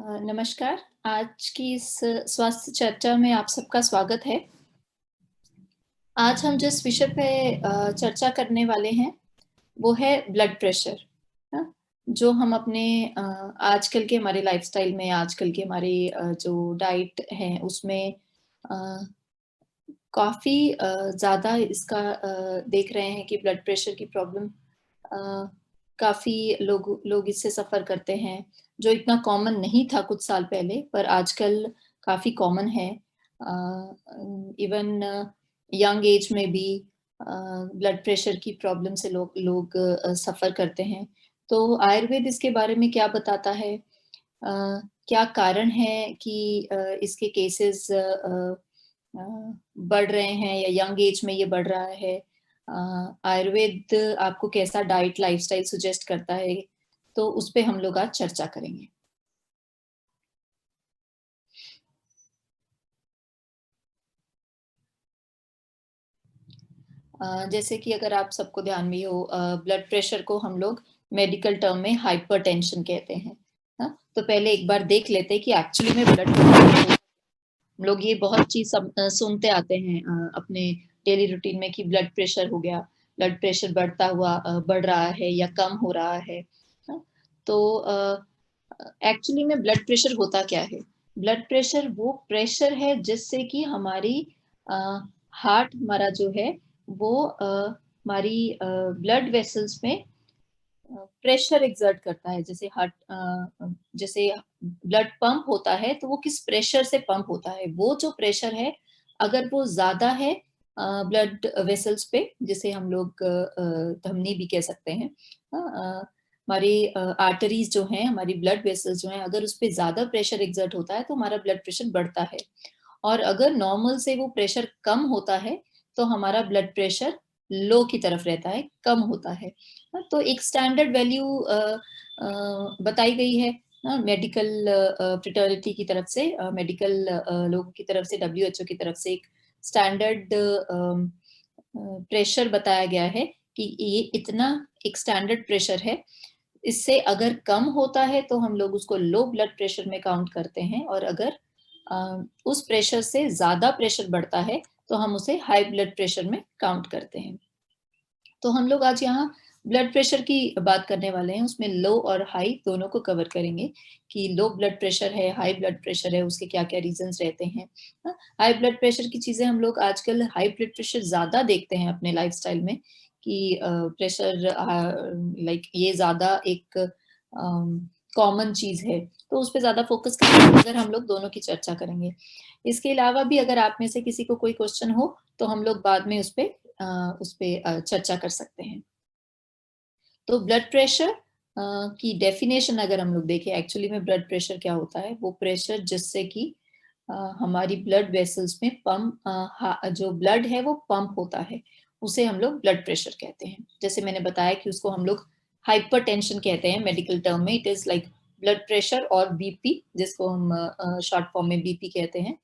नमस्कार। आज की इस स्वास्थ्य चर्चा में आप सबका स्वागत है। आज हम जिस विषय पे चर्चा करने वाले हैं, वो है ब्लड प्रेशर, हाँ? जो हम अपने आजकल के हमारे लाइफ़स्टाइल में, आजकल के हमारे जो डाइट है, उसमें अ, काफ़ी ज़्यादा इसका देख रहे हैं कि ब्लड प्रेशर की प्रॉब्लम अ, काफ़ी लोग इससे सफ़र करते हैं, जो इतना कॉमन नहीं था कुछ साल पहले, पर आजकल काफ़ी कॉमन है। इवन यंग एज में भी ब्लड प्रेशर की प्रॉब्लम से लोग लोग सफ़र करते हैं। तो आयुर्वेद इसके बारे में क्या बताता है? क्या कारण है कि इसके केसेज़ अ, बढ़ रहे हैं या यंग एज में ये बढ़ रहा है? आयुर्वेद आपको कैसा डाइट लाइफ़स्टाइल सजेस्ट करता है? तो उस पे हम लोग आज चर्चा करेंगे। जैसे कि अगर आप सबको ध्यान में ही हो ब्लड प्रेशर को हम लोग मेडिकल टर्म में हाइपरटेंशन कहते हैं, हाँ? तो पहले एक बार देख लेते हैं कि एक्चुअली में ब्लड प्रेशर हम लोग ये बहुत चीज़ सुनते आते हैं अपने डेली रूटीन में कि ब्लड प्रेशर हो गया, ब्लड प्रेशर बढ़ता हुआ बढ़ रहा है या कम हो रहा है। हाँ? तो एक्चुअली में ब्लड प्रेशर होता क्या है? ब्लड प्रेशर वो प्रेशर है जिससे कि हमारी अ, हार्ट हमारा जो है वो हमारी ब्लड वेसल्स में प्रेशर एक्सर्ट करता है जैसे ब्लड पंप होता है तो वो किस प्रेशर से पंप होता है वो जो प्रेशर है अगर वो ज्यादा है ब्लड वेसल्स पे जिसे हम लोग धमनी भी कह सकते हैं हमारी आर्टरीज जो हैं हमारी ब्लड वेसल्स जो हैं अगर उस पे ज्यादा प्रेशर एक्सर्ट होता है तो हमारा ब्लड प्रेशर बढ़ता है और अगर नॉर्मल से वो प्रेशर कम होता है तो हमारा ब्लड प्रेशर लो की तरफ रहता है, कम होता है। तो एक स्टैंडर्ड वैल्यू बताई गई है मेडिकल फ्रेटर्निटी की तरफ से मेडिकल लोगों की तरफ से डब्ल्यूएचओ की तरफ से एक स्टैंडर्ड प्रेशर बताया गया है कि ये इतना एक स्टैंडर्ड प्रेशर है। इससे अगर कम होता है तो हम लोग उसको लो ब्लड प्रेशर में काउंट करते हैं और अगर उस प्रेशर से ज़्यादा प्रेशर बढ़ता है तो हम उसे हाई ब्लड प्रेशर में काउंट करते हैं। तो हम लोग आज यहाँ ब्लड प्रेशर की बात करने वाले हैं, उसमें लो और हाई दोनों को कवर करेंगे कि लो ब्लड प्रेशर है, हाई ब्लड प्रेशर है, उसके क्या-क्या रीज़न्स रहते हैं। हाई ब्लड प्रेशर की चीज़ें हम लोग आजकल हाई ब्लड प्रेशर ज़्यादा देखते हैं अपने लाइफ़स्टाइल में कि प्रेशर लाइक ये ज़्यादा एक कॉमन चीज़ है, तो उस पे ज़्यादा फ़ोकस करेंगे अगर हम लोग दोनों की चर्चा करेंगे। इसके अलावा भी अगर आप में से किसी को कोई क्वेश्चन हो, तो हम लोग बाद में उस पे चर्चा कर सकते हैं। तो ब्लड प्रेशर की डेफिनेशन अगर हम लोग देखें एक्चुअली में ब्लड प्रेशर क्या होता है, वो प्रेशर जिससे कि हमारी ब्लड वेसल्स में जो ब्लड है वो पंप होता है, उसे हम लोग ब्लड प्रेशर कहते हैं। जैसे मैंने बताया कि उसको हम लोग हाइपरटेंशन कहते हैं मेडिकल टर्म में, it is like blood pressure और बीपी जिसको हम शॉर्ट फॉर्म में बीपी कहते हैं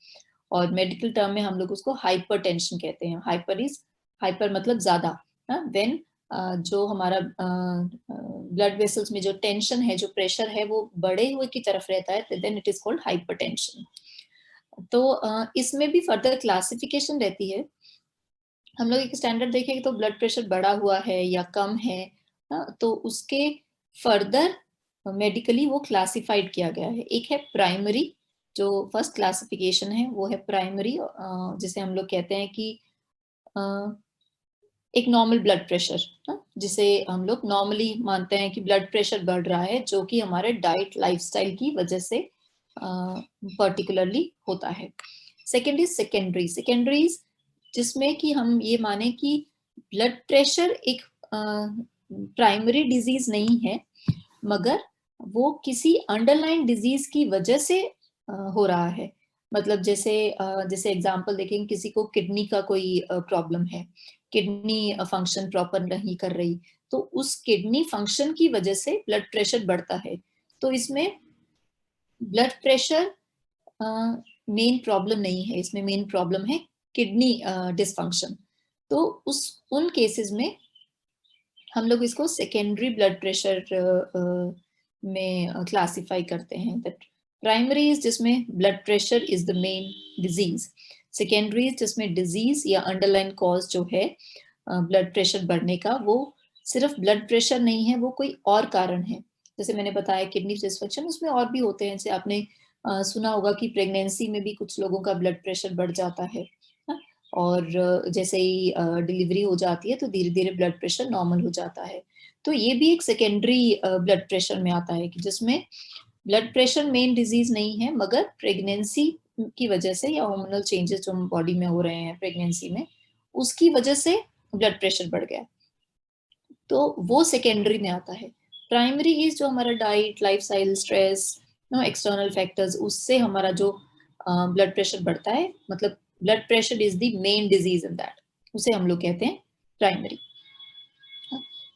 और मेडिकल टर्म में हम लोग उसको हाइपरटेंशन कहते हैं। हाइपर मतलब ज़्यादा, हाँ? व्हेन जो हमारा ब्लड वेसल्स में जो टेंशन है, जो प्रेशर है, वो बढ़े हुए की तरफ रहता है, then it is called hypertension. तो इसमें भी फर्दर क्लासिफिकेशन रहती है। हम लोग एक स्टैंडर्ड देखेंगे तो ब्लड प्रेशर बढ़ा हुआ है या कम है, तो उसके फर्दर मेडिकली वो क्लासिफाइड किया गया है। एक है प्राइमरी जो फर्स्ट क्लासिफिकेशन है, वो है प्राइमरी जिसे हम लोग कहते हैं कि अ, एक नॉर्मल ब्लड प्रेशर, जिसे हम लोग नॉर्मली मानते हैं कि ब्लड प्रेशर बढ़ रहा है, जो कि हमारे डाइट लाइफ़स्टाइल की वजह से पर्टिकुलरली होता है। Second is secondary. सेकेंडरीज़ जिसमें कि हम ये माने कि ब्लड प्रेशर एक प्राइमरी डिज़ीज़ नहीं है, मगर वो किसी अंडरलाइन डिज़ीज़ की वजह से हो रहा है। मतलब जैसे एग्ज़ाम्पल देखें किसी को किडनी का कोई प्रॉब्लम है, किडनी फंक्शन प्रॉपर नहीं कर रही, तो उस किडनी फंक्शन की वजह से ब्लड प्रेशर बढ़ता है। तो इसमें ब्लड प्रेशर मेन प्रॉब्लम नहीं है, इसमें मेन प्रॉब्लम है किडनी डिसफंक्शन। तो उस उन केसेस में हम लोग इसको सेकेंडरी ब्लड प्रेशर में क्लासिफाई करते हैं दैट प्राइमरीज जिसमें blood pressure is the main disease, secondaries जिसमें डिजीज या अंडरलाइन कॉज जो है ब्लड प्रेशर बढ़ने का वो सिर्फ ब्लड प्रेशर नहीं है, वो कोई और कारण है। जैसे मैंने बताया किडनी डिस्फंक्शन, उसमें और भी होते हैं, जैसे आपने सुना होगा कि प्रेगनेंसी में भी कुछ लोगों का ब्लड प्रेशर बढ़ जाता है ना? और जैसे ही डिलीवरी हो जाती है तो धीरे धीरे ब्लड प्रेशर नॉर्मल हो जाता है। तो ये भी एक सेकेंडरी ब्लड प्रेशर में आता है कि जिसमें ब्लड प्रेशर मेन डिजीज नहीं है, मगर प्रेगनेंसी की वजह से या हार्मोनल चेंजेस जो बॉडी में हो रहे हैं प्रेगनेंसी में, उसकी वजह से ब्लड प्रेशर बढ़ गया, तो वो सेकेंडरी में आता है। प्राइमरी इज जो हमारा diet, lifestyle, stress, external factors, उससे हमारा जो ब्लड प्रेशर बढ़ता है, मतलब blood pressure is the main disease in that, उसे हम लोग कहते हैं प्राइमरी।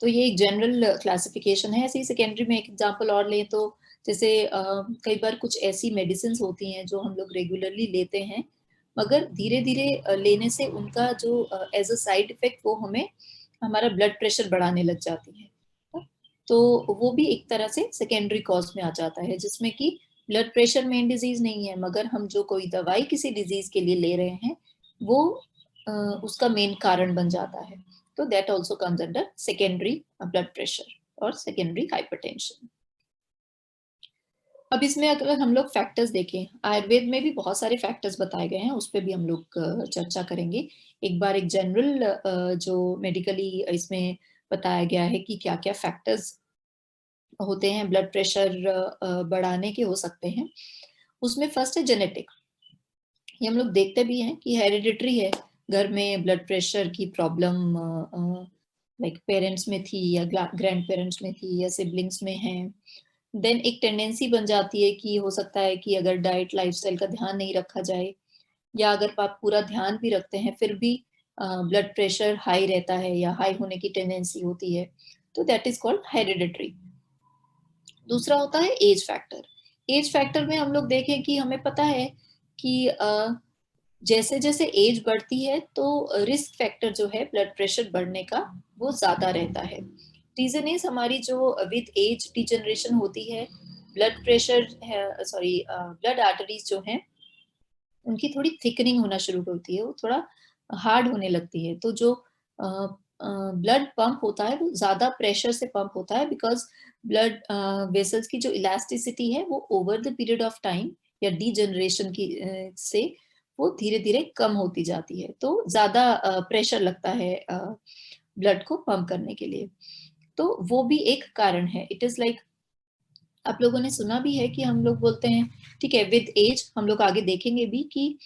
तो ये एक जनरल क्लासिफिकेशन है। ऐसे ही सेकेंडरी में एक एग्जांपल और लें तो जैसे कई बार कुछ ऐसी मेडिसिन होती हैं जो हम लोग रेगुलरली लेते हैं, मगर धीरे धीरे लेने से उनका जो एज अ साइड इफेक्ट वो हमें हमारा ब्लड प्रेशर बढ़ाने लग जाती है। तो वो भी एक तरह से सेकेंडरी कॉज में आ जाता है, जिसमें कि ब्लड प्रेशर मेन डिजीज नहीं है, मगर हम जो कोई दवाई किसी डिजीज के लिए ले रहे हैं वो उसका मेन कारण बन जाता है। तो that also comes under secondary blood pressure और सेकेंडरी हाइपरटेंशन। अब इसमें अगर हम लोग फैक्टर्स देखें, आयुर्वेद में भी बहुत सारे फैक्टर्स बताए गए हैं, उस पर भी हम लोग चर्चा करेंगे। एक बार एक जनरल जो मेडिकली इसमें बताया गया है कि क्या क्या फैक्टर्स होते हैं ब्लड प्रेशर बढ़ाने के हो सकते हैं, उसमें फर्स्ट है जेनेटिक। ये हम लोग देखते भी हैं कि हेरिडिटरी है, घर में ब्लड प्रेशर की प्रॉब्लम लाइक पेरेंट्स में थी या ग्रैंड पेरेंट्स में थी या सिबलिंग्स में है, देन एक टेंडेंसी बन जाती है कि हो सकता है कि अगर डाइट लाइफस्टाइल का ध्यान नहीं रखा जाए, या अगर आप पूरा ध्यान भी रखते हैं फिर भी ब्लड प्रेशर हाई रहता है या हाई होने की टेंडेंसी होती है, तो दैट इज कॉल्ड हेरिडिटरी। दूसरा होता है एज फैक्टर। एज फैक्टर में हम लोग देखें कि हमें पता है कि जैसे जैसे एज बढ़ती है तो रिस्क फैक्टर जो है ब्लड प्रेशर बढ़ने का वो ज्यादा रहता है। रीजन इज हमारी जो विद एज डिजनरेशन होती है, blood pressure sorry blood arteries जो हैं उनकी थोड़ी थिकनिंग होना शुरू होती है, वो थोड़ा हार्ड होने लगती है, तो जो ब्लड पंप होता है वो ज्यादा प्रेशर से पंप होता है, बिकॉज ब्लड वेसल्स की जो इलास्टिसिटी है वो over the period of time या डीजनरेशन की से वो धीरे धीरे कम होती जाती है, तो ज्यादा प्रेशर लगता है ब्लड को पंप करने के लिए। तो वो भी एक कारण है। इट इज लाइक आप लोगों ने सुना भी है कि हम लोग बोलते हैं, ठीक है, विद एज हम लोग आगे देखेंगे भी कि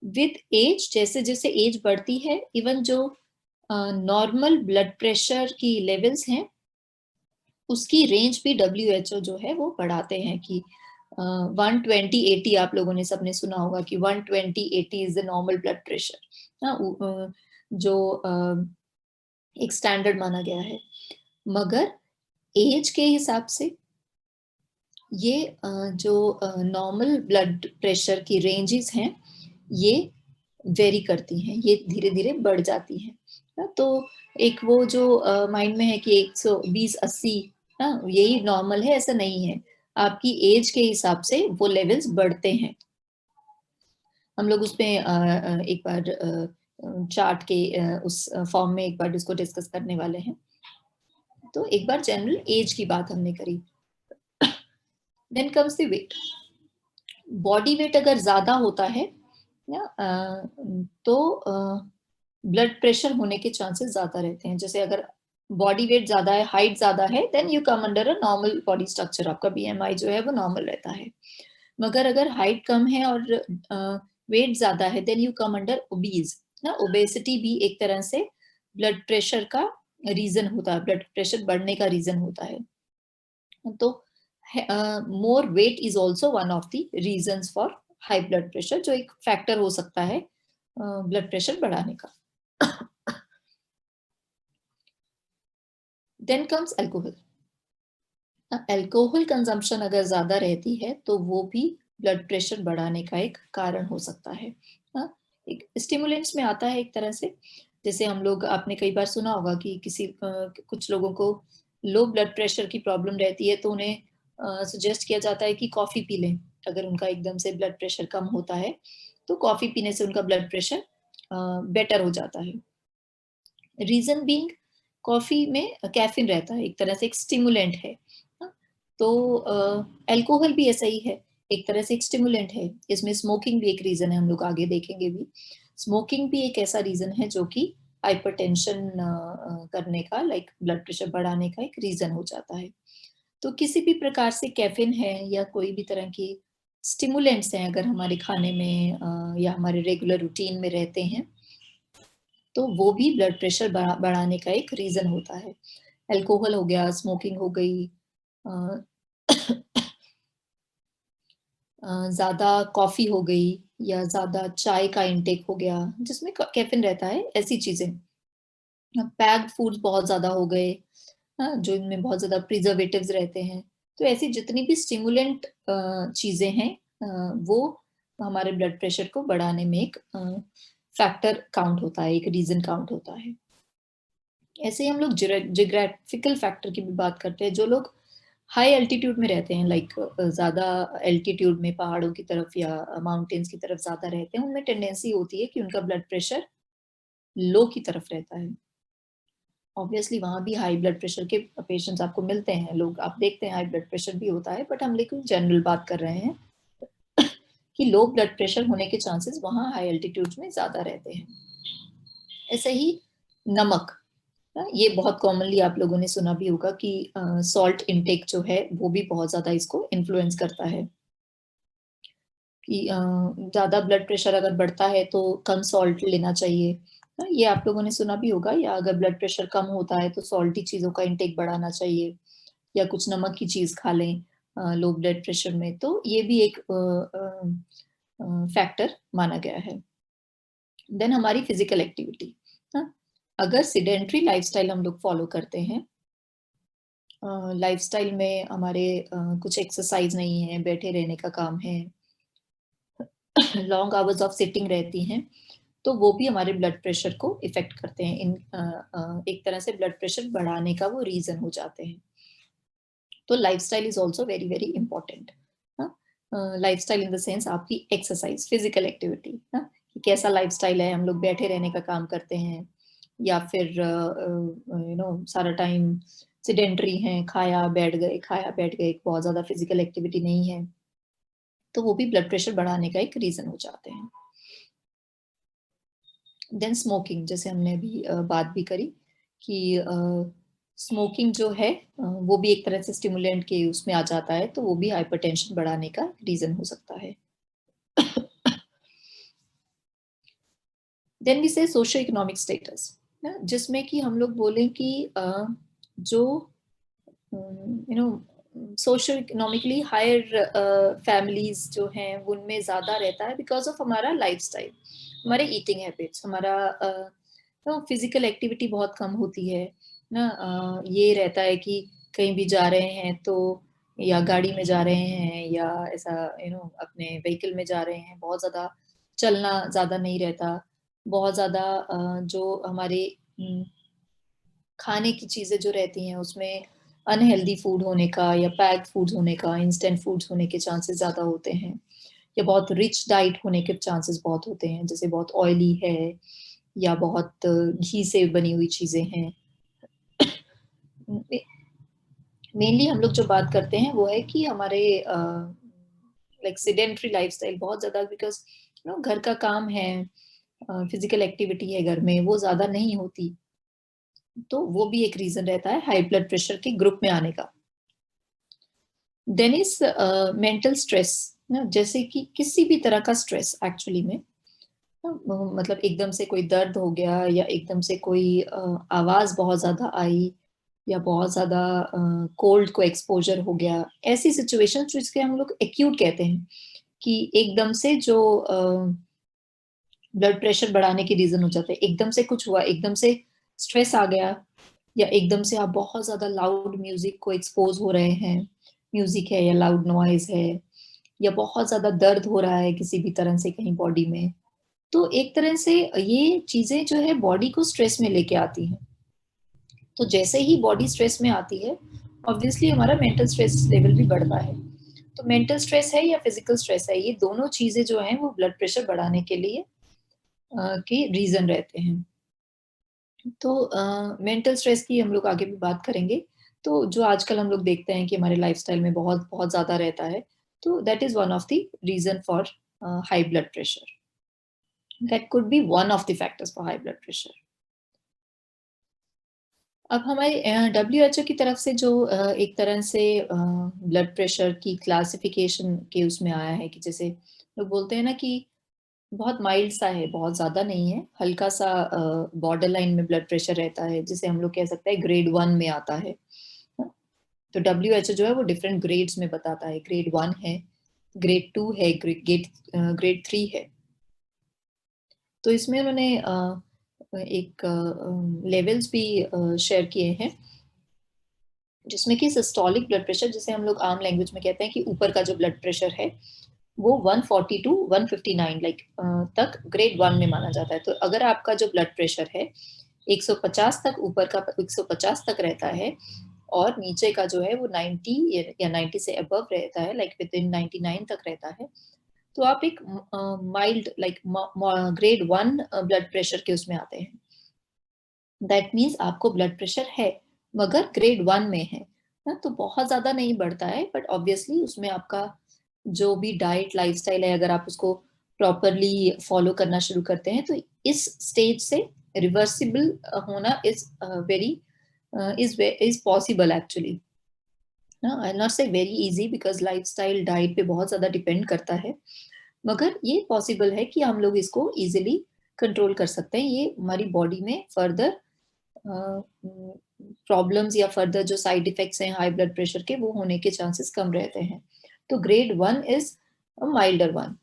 विद एज जैसे जैसे एज बढ़ती है, इवन जो नॉर्मल ब्लड प्रेशर की लेवल्स हैं उसकी रेंज भी WHO जो है वो बढ़ाते हैं कि 120/80, आप लोगों ने सबने सुना होगा कि 120/80 is the normal blood pressure, जो एक स्टैंडर्ड माना गया है। मगर एज के हिसाब से ये जो नॉर्मल ब्लड प्रेशर की रेंजेस हैं ये वेरी करती हैं, ये धीरे धीरे बढ़ जाती हैं। तो एक वो जो माइंड में है कि 120/80 ना यही नॉर्मल है, ऐसा नहीं है। आपकी एज के हिसाब से वो लेवल्स बढ़ते हैं। हम लोग उसमें एक बार चार्ट के उस फॉर्म में एक बार इसको डिस्कस करने वाले हैं। तो एक बार जनरल एज की बात हमने करी, then comes the weight. Body weight अगर ज्यादा होता है तो ब्लड प्रेशर होने के चांसेस ज्यादा रहते हैं। जैसे अगर बॉडी वेट ज्यादा है, हाइट ज्यादा है, then you come under a normal body structure, आपका BMI जो है वो नॉर्मल रहता है। मगर अगर हाइट कम है और वेट ज्यादा है, then you come under obese ना। ओबेसिटी भी एक तरह से ब्लड प्रेशर का रीजन होता है, ब्लड प्रेशर बढ़ने का रीजन होता है। तो more weight is also one of the reasons for high blood pressure, जो एक फैक्टर हो सकता है ब्लड प्रेशर बढ़ाने का। Then comes alcohol. Alcohol consumption अगर ज्यादा रहती है तो वो भी ब्लड प्रेशर बढ़ाने का एक कारण हो सकता है। एक स्टिमुलेंट्स में आता है एक तरह से। जैसे हम लोग, आपने कई बार सुना होगा कि कुछ लोगों को लो ब्लड प्रेशर की प्रॉब्लम रहती है तो उन्हें सजेस्ट किया जाता है कि कॉफी पी लें, अगर उनका एकदम से ब्लड प्रेशर कम होता है तो कॉफी पीने से उनका ब्लड प्रेशर बेटर हो जाता है। रीजन बीइंग, कॉफी में कैफीन रहता है, एक तरह से एक स्टिमुलेंट है। हाँ, तो अल्कोहल भी ऐसा ही है, एक तरह से एक स्टिमुलेंट है। इसमें स्मोकिंग भी एक रीजन है, हम लोग आगे देखेंगे भी। स्मोकिंग भी एक ऐसा रीजन है जो कि हाइपरटेंशन करने का, लाइक ब्लड प्रेशर बढ़ाने का एक रीजन हो जाता है। तो किसी भी प्रकार से कैफीन है या कोई भी तरह की स्टिमुलेंट्स हैं अगर हमारे खाने में या हमारे रेगुलर रूटीन में रहते हैं, तो वो भी ब्लड प्रेशर बढ़ाने का एक रीजन होता है। अल्कोहल हो गया, स्मोकिंग हो गई, ज़्यादा कॉफ़ी हो गई या ज़्यादा चाय का इंटेक हो गया, जिसमें कैफ़ीन रहता है, ऐसी चीज़ें। पैक्ड फूड्स बहुत ज़्यादा हो गए, हाँ, जो इनमें बहुत ज़्यादा प्रिजर्वेटिव्स रहते हैं। तो ऐसी जितनी भी स्टिमुलेंट चीज़ें हैं, वो हमारे ब्लड प्रेशर को बढ़ाने में एक फैक्टर काउंट होता है, एक रीज़न काउंट होता है। ऐसे ही हम लोग जियोग्राफिकल फैक्टर की भी बात करते हैं। जो लोग हाई एल्टीट्यूड में रहते हैं, लाइक ज़्यादा एल्टीट्यूड में पहाड़ों की तरफ या माउंटेन्स की तरफ ज़्यादा रहते हैं, उनमें टेंडेंसी होती है कि उनका ब्लड प्रेशर लो की तरफ रहता है। ऑब्वियसली वहाँ भी हाई ब्लड प्रेशर के पेशेंट्स आपको मिलते हैं, लोग आप देखते हैं हाई ब्लड प्रेशर भी होता है, बट हम लेकिन जनरल बात कर रहे हैं कि लो ब्लड प्रेशर होने के चांसेस वहाँ हाई एल्टीट्यूड्स में ज़्यादा रहते हैं। ऐसे ही नमक, ये बहुत कॉमनली आप लोगों ने सुना भी होगा कि सॉल्ट इनटेक जो है वो भी बहुत ज़्यादा इसको इन्फ्लुएंस करता है कि ज़्यादा ब्लड प्रेशर अगर बढ़ता है तो कम सॉल्ट लेना चाहिए। ये आप लोगों ने सुना भी होगा, या अगर ब्लड प्रेशर कम होता है तो सॉल्टी चीज़ों का इनटेक बढ़ाना चाहिए, या कुछ नमक की चीज़ खा लें लो ब्लड प्रेशर में। तो ये भी एक फैक्टर माना गया है। देन हमारी फिजिकल एक्टिविटी, अगर सिडेंट्री लाइफस्टाइल हम लोग फॉलो करते हैं, लाइफस्टाइल में हमारे कुछ एक्सरसाइज नहीं है, बैठे रहने का काम है, लॉन्ग आवर्स ऑफ सिटिंग रहती हैं, तो वो भी हमारे ब्लड प्रेशर को इफेक्ट करते हैं। एक तरह से ब्लड प्रेशर बढ़ाने का वो रीजन हो जाते हैं। तो lifestyle is also very very important. Lifestyle in the sense आपकी एक्सरसाइज, फिजिकल एक्टिविटी, कि कैसा लाइफस्टाइल है, हम लोग बैठे रहने का काम करते हैं या फिर सारा टाइम सिडेंटरी हैं, खाया बैठ गए, बहुत ज़्यादा फिजिकल एक्टिविटी नहीं है, तो वो भी ब्लड प्रेशर बढ़ाने का एक रीज़न हो जाते हैं। देन स्मोकिंग, जैसे हमने अभी बात भी करी कि स्मोकिंग जो है वो भी एक तरह से स्टिमुलेंट के उसमें आ जाता है, तो वो भी हाइपरटेंशन बढ़ाने का रीज़न हो सकता है। देन वी से सोशो इकोनॉमिक स्टेटस, जिसमें कि हम लोग बोलें कि जो सोशो इकोनॉमिकली हायर फैमिलीज जो हैं उनमें ज़्यादा रहता है बिकॉज ऑफ हमारा लाइफस्टाइल, हमारे ईटिंग हैबिट्स, हमारा फिजिकल एक्टिविटी बहुत कम होती है ना। ये रहता है कि कहीं भी जा रहे हैं तो या गाड़ी में जा रहे हैं या ऐसा अपने व्हीकल में जा रहे हैं, बहुत ज़्यादा चलना ज़्यादा नहीं रहता, बहुत ज़्यादा जो हमारे खाने की चीज़ें जो रहती हैं उसमें अनहेल्दी फूड होने का या पैक्ड फूड्स होने का, इंस्टेंट फूड्स होने के चांसेस ज़्यादा होते हैं, या बहुत रिच डाइट होने के चांसेस बहुत होते हैं, जैसे बहुत ऑयली है या बहुत घी से बनी हुई चीज़ें हैं। मेनली हम लोग जो बात करते हैं वो है कि हमारे लाइक सिडेंटरी लाइफस्टाइल बहुत ज़्यादा, बिकॉज़ घर का काम है, फिजिकल एक्टिविटी है घर में, वो ज़्यादा नहीं होती, तो वो भी एक रीज़न रहता है हाई ब्लड प्रेशर के ग्रुप में आने का। देन इज मेंटल स्ट्रेस, ना, जैसे कि किसी भी तरह का स्ट्रेस एक्चुअली में, मतलब एकदम से कोई दर्द हो गया या एकदम से कोई आवाज बहुत ज्यादा आई या बहुत ज्यादा कोल्ड को एक्सपोजर हो गया, ऐसी सिचुएशन जिसके हम लोग एक्यूट कहते हैं, कि एकदम से जो ब्लड प्रेशर बढ़ाने के रीजन हो जाते हैं, एकदम से कुछ हुआ, एकदम से स्ट्रेस आ गया, या एकदम से आप बहुत ज्यादा लाउड म्यूजिक को एक्सपोज हो रहे हैं, म्यूजिक है या लाउड नॉइज है, या बहुत ज्यादा दर्द हो रहा है किसी भी तरह से कहीं बॉडी में, तो एक तरह से ये चीजें जो है बॉडी को स्ट्रेस में लेके आती हैं। तो जैसे ही बॉडी स्ट्रेस में आती है, ऑब्वियसली हमारा मेंटल स्ट्रेस लेवल भी बढ़ता है। तो मेंटल स्ट्रेस है या फिजिकल स्ट्रेस है, ये दोनों चीजें जो हैं वो ब्लड प्रेशर बढ़ाने के लिए के रीजन रहते हैं। तो मेंटल स्ट्रेस की हम लोग आगे भी बात करेंगे। तो जो आजकल हम लोग देखते हैं कि हमारे लाइफस्टाइल में बहुत बहुत ज़्यादा रहता है, तो that is one of the reason for high blood pressure. That could be one of the factors for high blood pressure. अब हमारे डब्ल्यूएचओ की तरफ से जो एक तरह से ब्लड प्रेशर की क्लासिफिकेशन के उसमें आया है कि जैसे लोग बोलते हैं ना कि बहुत माइल्ड सा है, बहुत ज़्यादा नहीं है, हल्का-सा बॉर्डर लाइन में ब्लड प्रेशर रहता है, जिसे हम लोग कह सकते हैं ग्रेड 1 में आता है। हाँ, तो डब्ल्यूएचओ जो है वो डिफरेंट ग्रेड्स में बताता है, ग्रेड 1 है, ग्रेड 2 है, ग्रेड 3 है। तो इसमें उन्होंने एक लेवल्स भी शेयर किए हैं, जिसमें कि सिस्टोलिक ब्लड प्रेशर, जिसे हम लोग आम लैंग्वेज में कहते हैं कि ऊपर का जो ब्लड प्रेशर है, वो 140 टू 159 तक ग्रेड 1 में माना जाता है। तो अगर आपका जो ब्लड प्रेशर है 150 तक, ऊपर का 150 तक रहता है और नीचे का जो है वो 90 या 90 से अबव रहता है, लाइक विद इन 99 तक रहता है, तो आप एक mild like grade 1 blood pressure के उसमें आते हैं। दैट मीन्स आपको ब्लड प्रेशर है मगर ग्रेड 1 में है ना, तो बहुत ज्यादा नहीं बढ़ता है, बट ऑब्वियसली उसमें आपका जो भी डाइट लाइफस्टाइल है, अगर आप उसको प्रॉपरली फॉलो करना शुरू करते हैं, तो इस स्टेज से रिवर्सिबल होना very is possible actually. I not say very easy, because lifestyle diet पे बहुत ज्यादा डिपेंड करता है, मगर ये पॉसिबल है कि हम लोग इसको इजीली कंट्रोल कर सकते हैं। ये हमारी बॉडी में फर्दर प्रॉब्लम्स या फर्दर जो साइड इफेक्ट्स हैं हाई ब्लड प्रेशर के, वो होने के चांसेस कम रहते हैं। तो grade 1 is milder one.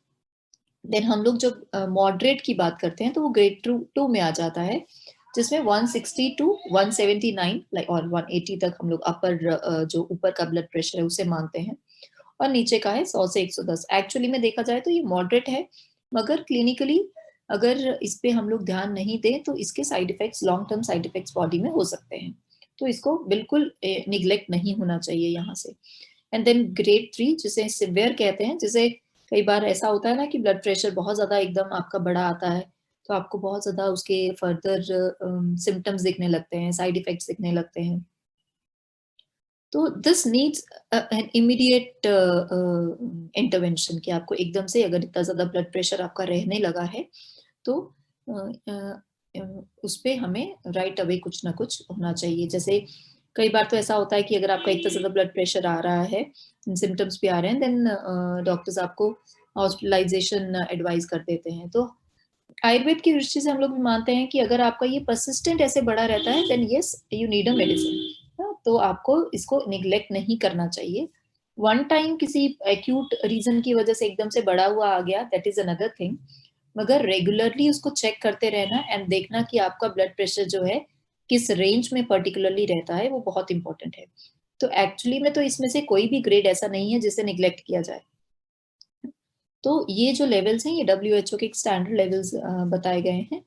Then हम लोग जब मॉडरेट की बात करते हैं, तो वो ग्रेड 2 में आ जाता है, जिसमें 160 टू 179 लाइक और 180 तक हम लोग अपर जो ऊपर का ब्लड प्रेशर है उसे मानते हैं, और नीचे का है 100 से 110। एक्चुअली में देखा जाए तो ये मॉडरेट है, मगर क्लिनिकली अगर इस पे हम लोग ध्यान नहीं दें तो इसके side effects, long term side effects body में हो सकते हैं। तो इसको बिल्कुल निग्लेक्ट नहीं होना चाहिए यहाँ से। एंड देन ग्रेड 3, जिसे सिवियर कहते हैं, जिसे कई बार ऐसा होता है ना कि ब्लड प्रेशर बहुत ज्यादा एकदम आपका बढ़ा आता है, तो आपको बहुत ज्यादा उसके फर्दर सिम्टम्स दिखने लगते हैं, साइड इफेक्ट्स दिखने लगते हैं। तो this needs an immediate intervention, कि आपको एकदम से अगर इतना ज्यादा ब्लड प्रेशर आपका रहने लगा है, तो उस पे हमें राइट अवे कुछ ना कुछ होना चाहिए। जैसे कई बार तो ऐसा होता है कि अगर आपका इतना ज्यादा ब्लड प्रेशर आ रहा है, सिम्टम्स भी आ रहे हैं, देन डॉक्टर्स आपको हॉस्पिटलाइजेशन एडवाइस कर देते हैं। तो आयुर्वेद की दृष्टि से हम लोग भी मानते हैं कि अगर आपका ये परसिस्टेंट ऐसे बढ़ा रहता है, then yes you need a medicine. तो आपको इसको निग्लेक्ट नहीं करना चाहिए। वन टाइम किसी एक्यूट रीजन की वजह से एकदम से बढ़ा हुआ आ गया, दैट इज अनदर थिंग, मगर रेगुलरली उसको चेक करते रहना एंड देखना कि आपका ब्लड प्रेशर जो है किस रेंज में पर्टिकुलरली रहता है, वो बहुत इंपॉर्टेंट है। तो एक्चुअली में तो इसमें से कोई भी ग्रेड ऐसा नहीं है जिसे निग्लेक्ट किया जाए। तो ये जो लेवल्स हैं, ये डब्ल्यूएचओ के स्टैंडर्ड लेवल्स बताए गए हैं,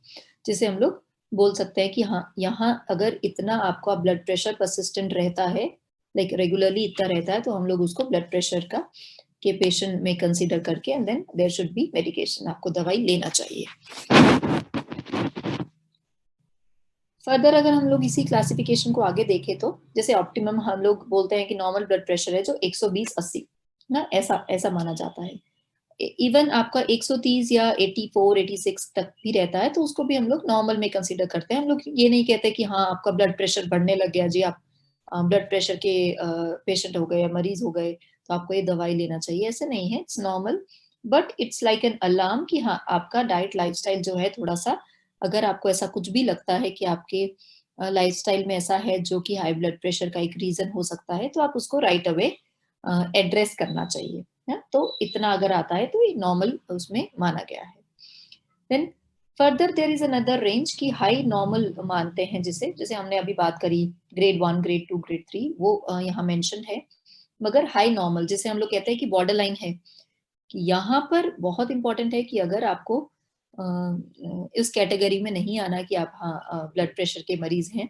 जिसे हम लोग बोल सकते हैं कि हाँ, यहाँ अगर इतना आपका ब्लड प्रेशर परसिस्टेंट रहता है, लाइक रेगुलरली इतना रहता है, तो हम लोग उसको ब्लड प्रेशर का के पेशेंट में कंसीडर करके and then there should be medication, आपको दवाई लेना चाहिए। फर्दर अगर हम लोग इसी क्लासिफिकेशन को आगे देखें, तो जैसे ऑप्टिमम हम लोग बोलते हैं कि नॉर्मल ब्लड प्रेशर है जो 120/80 ना, ऐसा ऐसा माना जाता है। इवन आपका 130 या 84 86 तक भी रहता है, तो उसको भी हम लोग नॉर्मल में कंसीडर करते हैं। हम लोग ये नहीं कहते कि हाँ आपका ब्लड प्रेशर बढ़ने लग गया जी, आप ब्लड प्रेशर के पेशेंट हो गए या मरीज हो गए, तो आपको ये दवाई लेना चाहिए, ऐसे नहीं है। It's normal, but it's like an alarm कि हाँ आपका डाइट लाइफस्टाइल जो है थोड़ा सा, अगर आपको ऐसा कुछ भी लगता है कि आपके लाइफस्टाइल में ऐसा है जो कि हाई ब्लड प्रेशर का एक रीजन हो सकता है, तो आप उसको राइट अवे एड्रेस करना चाहिए। तो इतना अगर आता है तो ये नॉर्मल उसमें माना गया है। Then further there is another range की हाई नॉर्मल मानते हैं, जिसे जैसे हमने अभी बात करी ग्रेड 1 ग्रेड 2 ग्रेड 3, वो यहाँ मेंशन है। मगर हाई नॉर्मल जिसे हम लोग कहते हैं कि बॉर्डर लाइन है, कि यहाँ पर बहुत इंपॉर्टेंट है कि अगर आपको इस कैटेगरी में नहीं आना कि आप हाँ ब्लड प्रेशर के मरीज हैं,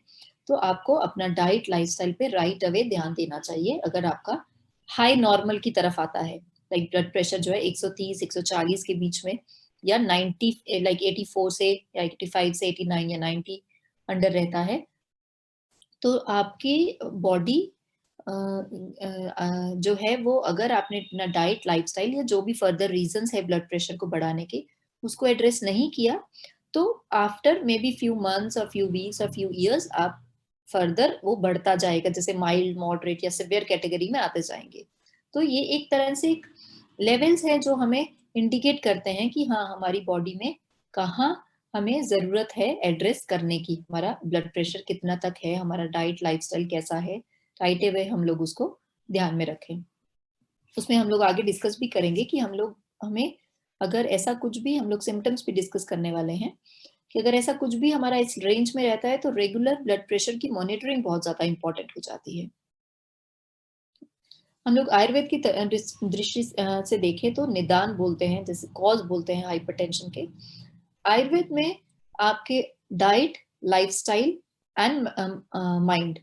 तो आपको अपना डाइट लाइफस्टाइल पे राइट अवे ध्यान देना चाहिए, अगर आपका हाई नॉर्मल की तरफ आता है, लाइक ब्लड प्रेशर जो है 130 140 के बीच में, या 90 लाइक 84 से या 85 से 89 या 90 अंडर रहता है, तो आपकी बॉडी जो है वो, अगर आपने अपना डाइट, लाइफस्टाइल या जो भी फर्दर रीजंस है ब्लड प्रेशर को बढ़ाने के, उसको एड्रेस नहीं किया, तो after may be few months और फ्यू वीक्स और फ्यू ईयर्स आप फर्दर वो बढ़ता जाएगा, जैसे माइल्ड, मॉडरेट या सिवियर कैटेगरी में आते जाएंगे। तो ये एक तरह से एक लेवल्स हैं जो हमें इंडिकेट करते हैं कि हाँ, हमारी बॉडी में कहाँ हमें ज़रूरत है एड्रेस करने की, हमारा ब्लड प्रेशर कितना तक है, हमारा डाइट लाइफ़स्टाइल कैसा है, राइट अवे हम लोग उसको ध्यान में रखें। उसमें हम लोग आगे डिस्कस भी करेंगे कि हमें अगर ऐसा कुछ भी, हम लोग सिम्पटम्स भी डिस्कस करने वाले हैं, कि अगर ऐसा कुछ भी हमारा इस रेंज में रहता है, तो रेगुलर ब्लड प्रेशर की मॉनिटरिंग बहुत ज़्यादा इम्पोर्टेंट हो जाती है। हम लोग आयुर्वेद की दृष्टि से देखें तो निदान बोलते हैं, जैसे कॉज बोलते हैं हाइपरटेंशन के। आयुर्वेद में आपके डाइट, लाइफस्टाइल एंड माइंड,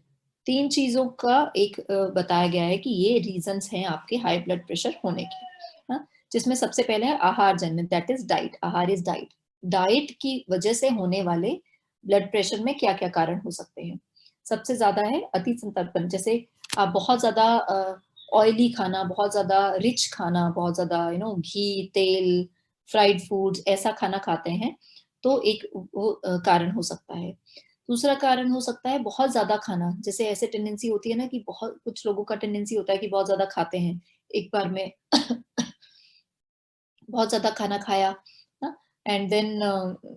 3 चीज़ों का एक बताया गया है कि ये रीज़न्स हैं आपके हाई ब्लड प्रेशर होने के। हाँ? जिसमें सबसे पहले है आहारजन्य, दैट इज़ डाइट, आहार इज़ डाइट। डाइट की वजह से होने वाले ब्लड प्रेशर में क्या-क्या कारण हो सकते हैं? सबसे ज़्यादा है अति संतर्पण, जैसे आप बहुत ज़्यादा ऑयली खाना, बहुत ज़्यादा रिच खाना, बहुत ज़्यादा घी, तेल, फ्राइड फूड्स ऐसा खाना खाते हैं, तो एक वो कारण हो सकता है। दूसरा कारण हो सकता है बहुत ज़्यादा खाना, जैसे ऐसे टेंडेंसी होती है ना कि बहुत कुछ लोगों का टेंडेंसी होता है कि बहुत ज़्यादा खाते हैं, एक बार में बहुत ज़्यादा खाना खाया, ना, एंड देन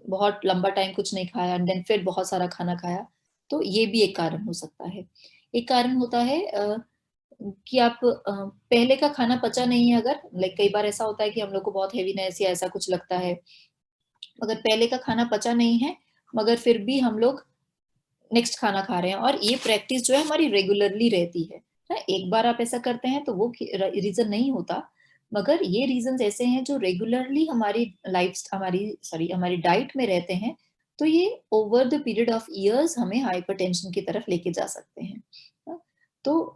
बहुत लंबा टाइम कुछ नहीं खाया एंड देन फिर बहुत सारा खाना खाया, तो ये भी एक कारण हो सकता है। एक कारण होता है कि आप पहले का खाना पचा नहीं है, अगर लाइक कई बार ऐसा होता है कि हम लोग को बहुत हेवीनेस या ऐसा कुछ लगता है, मगर पहले का खाना पचा नहीं है, मगर फिर भी हम लोग नेक्स्ट खाना खा रहे हैं, और ये प्रैक्टिस जो है हमारी रेगुलरली रहती है ना। एक बार आप ऐसा करते हैं तो वो रीजन नहीं होता, मगर ये रीजंस ऐसे हैं जो रेगुलरली हमारी डाइट में रहते हैं, तो ये over the period of years हमें हाइपरटेंशन की तरफ लेके जा सकते हैं। हाँ, तो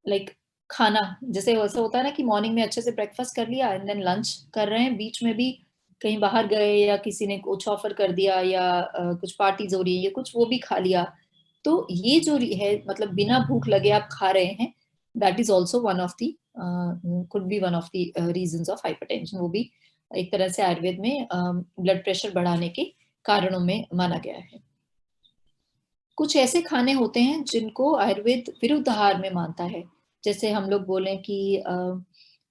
लाइक खाना, जैसे वैसा होता है ना कि मॉर्निंग में अच्छे से ब्रेकफास्ट कर लिया एंड देन लंच कर रहे हैं, बीच में भी कहीं बाहर गए या किसी ने कुछ ऑफर कर दिया, या कुछ पार्टीज हो रही है या कुछ, वो भी खा लिया, तो ये जो है मतलब बिना भूख लगे आप खा रहे हैं, that is also one of the could be one of the reasons of hypertension. वो भी एक तरह से आयुर्वेद में ब्लड प्रेशर बढ़ाने के कारणों में माना गया है। कुछ ऐसे खाने होते हैं जिनको आयुर्वेद विरुद्ध आहार में मानता है। जैसे हम लोग बोलें कि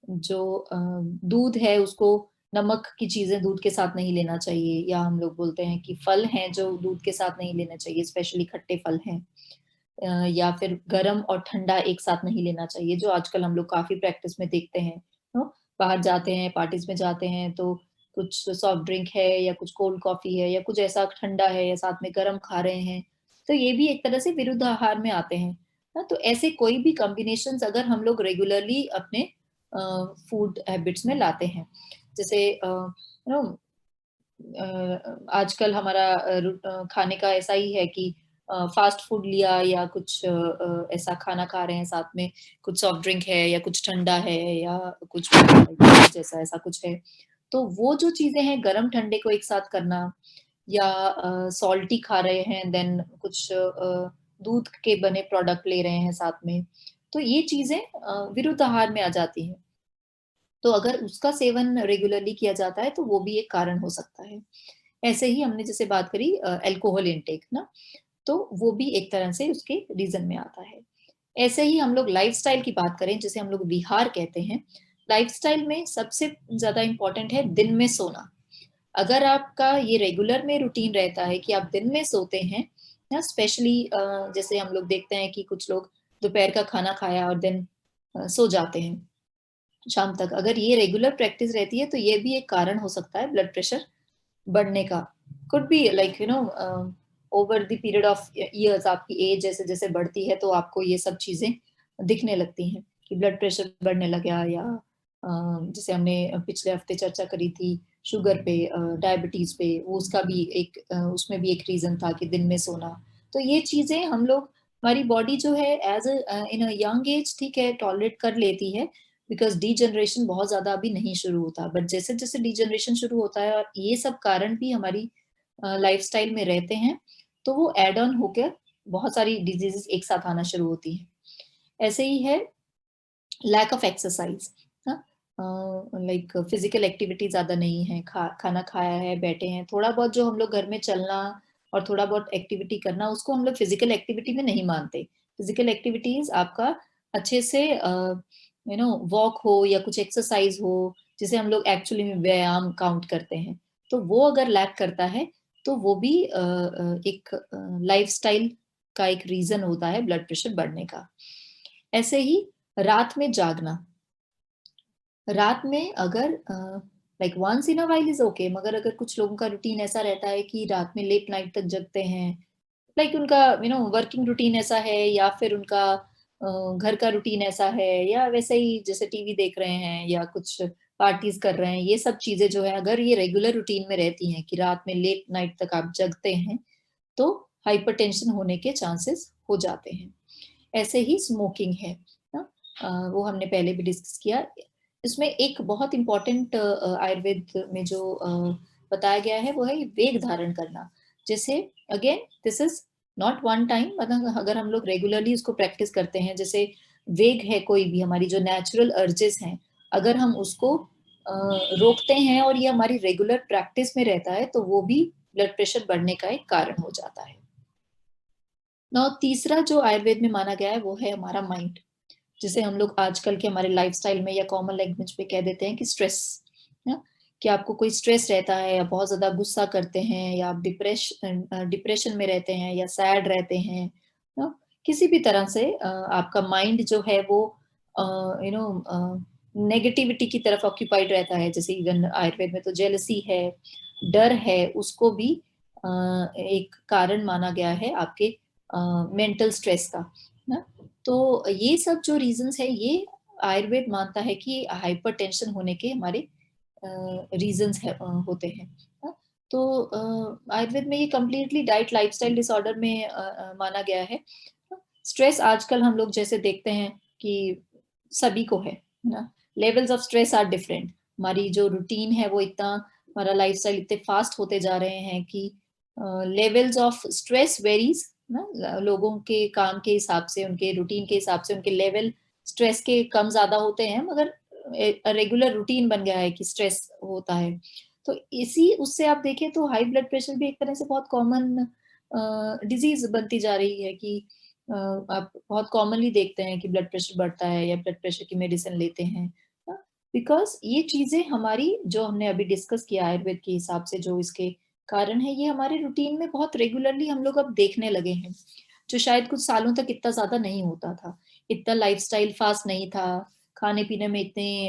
जो दूध है उसको, नमक की चीज़ें दूध के साथ नहीं लेना चाहिए, या हम लोग बोलते हैं कि फल हैं जो दूध के साथ नहीं लेना चाहिए, स्पेशली खट्टे फल हैं। या फिर गरम और ठंडा एक साथ नहीं लेना चाहिए, जो आजकल हम लोग काफ़ी प्रैक्टिस में देखते हैं। बाहर जाते हैं, पार्टीज़ में जाते हैं, तो कुछ सॉफ्ट ड्रिंक है या कुछ कोल्ड कॉफ़ी है या कुछ ऐसा ठंडा है या साथ में गरम खा रहे हैं, तो ये भी एक तरह से विरुद्ध आहार में आते हैं। तो ऐसे कोई भी कॉम्बिनेशंस अगर हम लोग रेगुलरली अपने फूड हैबिट्स में लाते हैं, जैसे नो आजकल हमारा खाने का ऐसा ही है कि फास्ट फूड लिया या कुछ ऐसा खाना खा रहे हैं, साथ में कुछ सॉफ्ट ड्रिंक है या कुछ ठंडा है या कुछ जैसा ऐसा कुछ है, तो वो जो चीजें हैं गरम ठंडे को एक साथ करना, या सॉल्टी खा रहे हैं देन कुछ दूध के बने प्रोडक्ट ले रहे हैं साथ में, तो ये चीजें विरुद्ध आहार में आ जाती हैं। तो अगर उसका सेवन रेगुलरली किया जाता है तो वो भी एक कारण हो सकता है। ऐसे ही हमने जैसे बात करी अल्कोहल इंटेक ना, तो वो भी एक तरह से उसके रीजन में आता है। ऐसे ही हम लोग लाइफस्टाइल की बात करें, जिसे हम लोग विहार कहते हैं। लाइफस्टाइल में सबसे ज्यादा इम्पोर्टेंट है दिन में सोना। अगर आपका ये रेगुलर में रूटीन रहता है कि आप दिन में सोते हैं ना, स्पेशली जैसे हम लोग देखते हैं कि कुछ लोग दोपहर का खाना खाया और देन सो जाते हैं शाम तक, अगर ये रेगुलर प्रैक्टिस रहती है तो ये भी एक कारण हो सकता है ब्लड प्रेशर बढ़ने का। Could be like over the period of years, आपकी एज जैसे जैसे बढ़ती है तो आपको ये सब चीजें दिखने लगती हैं कि ब्लड प्रेशर बढ़ने लगा, या जैसे हमने पिछले हफ्ते चर्चा करी थी शुगर पे, डायबिटीज पे, वो उसका भी एक उसमें भी एक रीजन था कि दिन में सोना। तो ये चीजें हम लोग हमारी बॉडी जो है as in a young age ठीक है टॉलरेट कर लेती है, बिकॉज डीजनरेशन बहुत ज्यादा अभी नहीं शुरू होता, बट जैसे जैसे डीजनरेशन शुरू होता है और ये सब कारण भी हमारी लाइफस्टाइल में रहते हैं, तो वो एड ऑन होकर बहुत सारी डिजीजेस एक साथ आना शुरू होती है। ऐसे ही है lack of exercise, like physical activity ज्यादा नहीं है, खाना खाया है बैठे हैं, थोड़ा बहुत जो हम लोग घर में चलना और थोड़ा बहुत एक्टिविटी करना उसको हम लोग फिजिकल एक्टिविटी में नहीं मानते। फिजिकल एक्टिविटीज आपका अच्छे से वॉक हो या कुछ एक्सरसाइज हो, जिसे हम लोग एक्चुअली में व्यायाम काउंट करते हैं, तो वो अगर लैक करता है तो वो भी एक लाइफस्टाइल का एक रीजन होता है ब्लड प्रेशर बढ़ने का। ऐसे ही रात में जागना, रात में अगर like once in a while is okay, मगर अगर कुछ लोगों का रूटीन ऐसा रहता है कि रात में लेट नाइट तक जगते हैं, लाइक उनका वर्किंग रूटीन ऐसा है, या फिर उनका घर का रूटीन ऐसा है, या वैसे ही जैसे टीवी देख रहे हैं या कुछ पार्टीज कर रहे हैं, ये सब चीजें जो है अगर ये रेगुलर रूटीन में रहती हैं कि रात में लेट नाइट तक आप जगते हैं, तो हाइपरटेंशन होने के चांसेस हो जाते हैं। ऐसे ही स्मोकिंग है ना, वो हमने पहले भी डिस्कस किया। इसमें एक बहुत इम्पोर्टेंट आयुर्वेद में जो बताया गया है वो है वेग धारण करना। जैसे again this is not one time, मतलब अगर हम लोग रेगुलरली उसको प्रैक्टिस करते हैं, जैसे वेग है कोई भी हमारी जो नेचुरल अर्जेस हैं, अगर हम उसको रोकते हैं और ये हमारी रेगुलर प्रैक्टिस में रहता है, तो वो भी ब्लड प्रेशर बढ़ने का एक कारण हो जाता है। ना तीसरा जो आयुर्वेद में माना गया है वो है हमारा माइंड, जिसे हम लोग आजकल के हमारे लाइफस्टाइल में या कॉमन लैंग्वेज में कह देते हैं कि स्ट्रेस, ना कि आपको कोई स्ट्रेस रहता है या बहुत ज्यादा गुस्सा करते हैं या आप डिप्रेशन में रहते हैं या सैड रहते हैं, ना किसी भी तरह से आपका माइंड जो है वो नेगेटिविटी की तरफ ऑक्यूपाइड रहता है, जैसे इवन आयुर्वेद में तो जेलसी है, डर है, उसको भी एक कारण माना गया है आपके मेंटल स्ट्रेस का ना। तो ये सब जो रीजंस है ये आयुर्वेद मानता है कि हाइपरटेंशन होने के हमारे रीजंस है होते हैं ना। तो आयुर्वेद में ये कम्प्लीटली डाइट लाइफस्टाइल डिसऑर्डर में माना गया है। स्ट्रेस आजकल हम लोग जैसे देखते हैं कि सभी को है ना, levels of stress are different. हमारी जो रूटीन है वो इतना, हमारा लाइफस्टाइल इतने फास्ट होते जा रहे हैं कि लेवल्स ऑफ स्ट्रेस वेरीज ना, लोगों के काम के हिसाब से, उनके रूटीन के हिसाब से उनके लेवल स्ट्रेस के कम ज्यादा होते हैं, मगर रेगुलर रूटीन बन गया है कि स्ट्रेस होता है। तो इसी उससे आप देखें तो हाई ब्लड प्रेशर भी एक तरह से बहुत कॉमन डिजीज बनती जा रही है कि आप बहुत कॉमनली देखते हैं कि ब्लड प्रेशर बढ़ता है या ब्लड प्रेशर की मेडिसिन लेते हैं, बिकॉज ये चीजें हमारी जो हमने अभी डिस्कस किया आयुर्वेद के हिसाब से जो इसके कारण है, ये हमारे रूटीन में बहुत रेगुलरली हम लोग अब देखने लगे हैं, जो शायद कुछ सालों तक इतना ज्यादा नहीं होता था। इतना लाइफस्टाइल फास्ट नहीं था, खाने पीने में इतने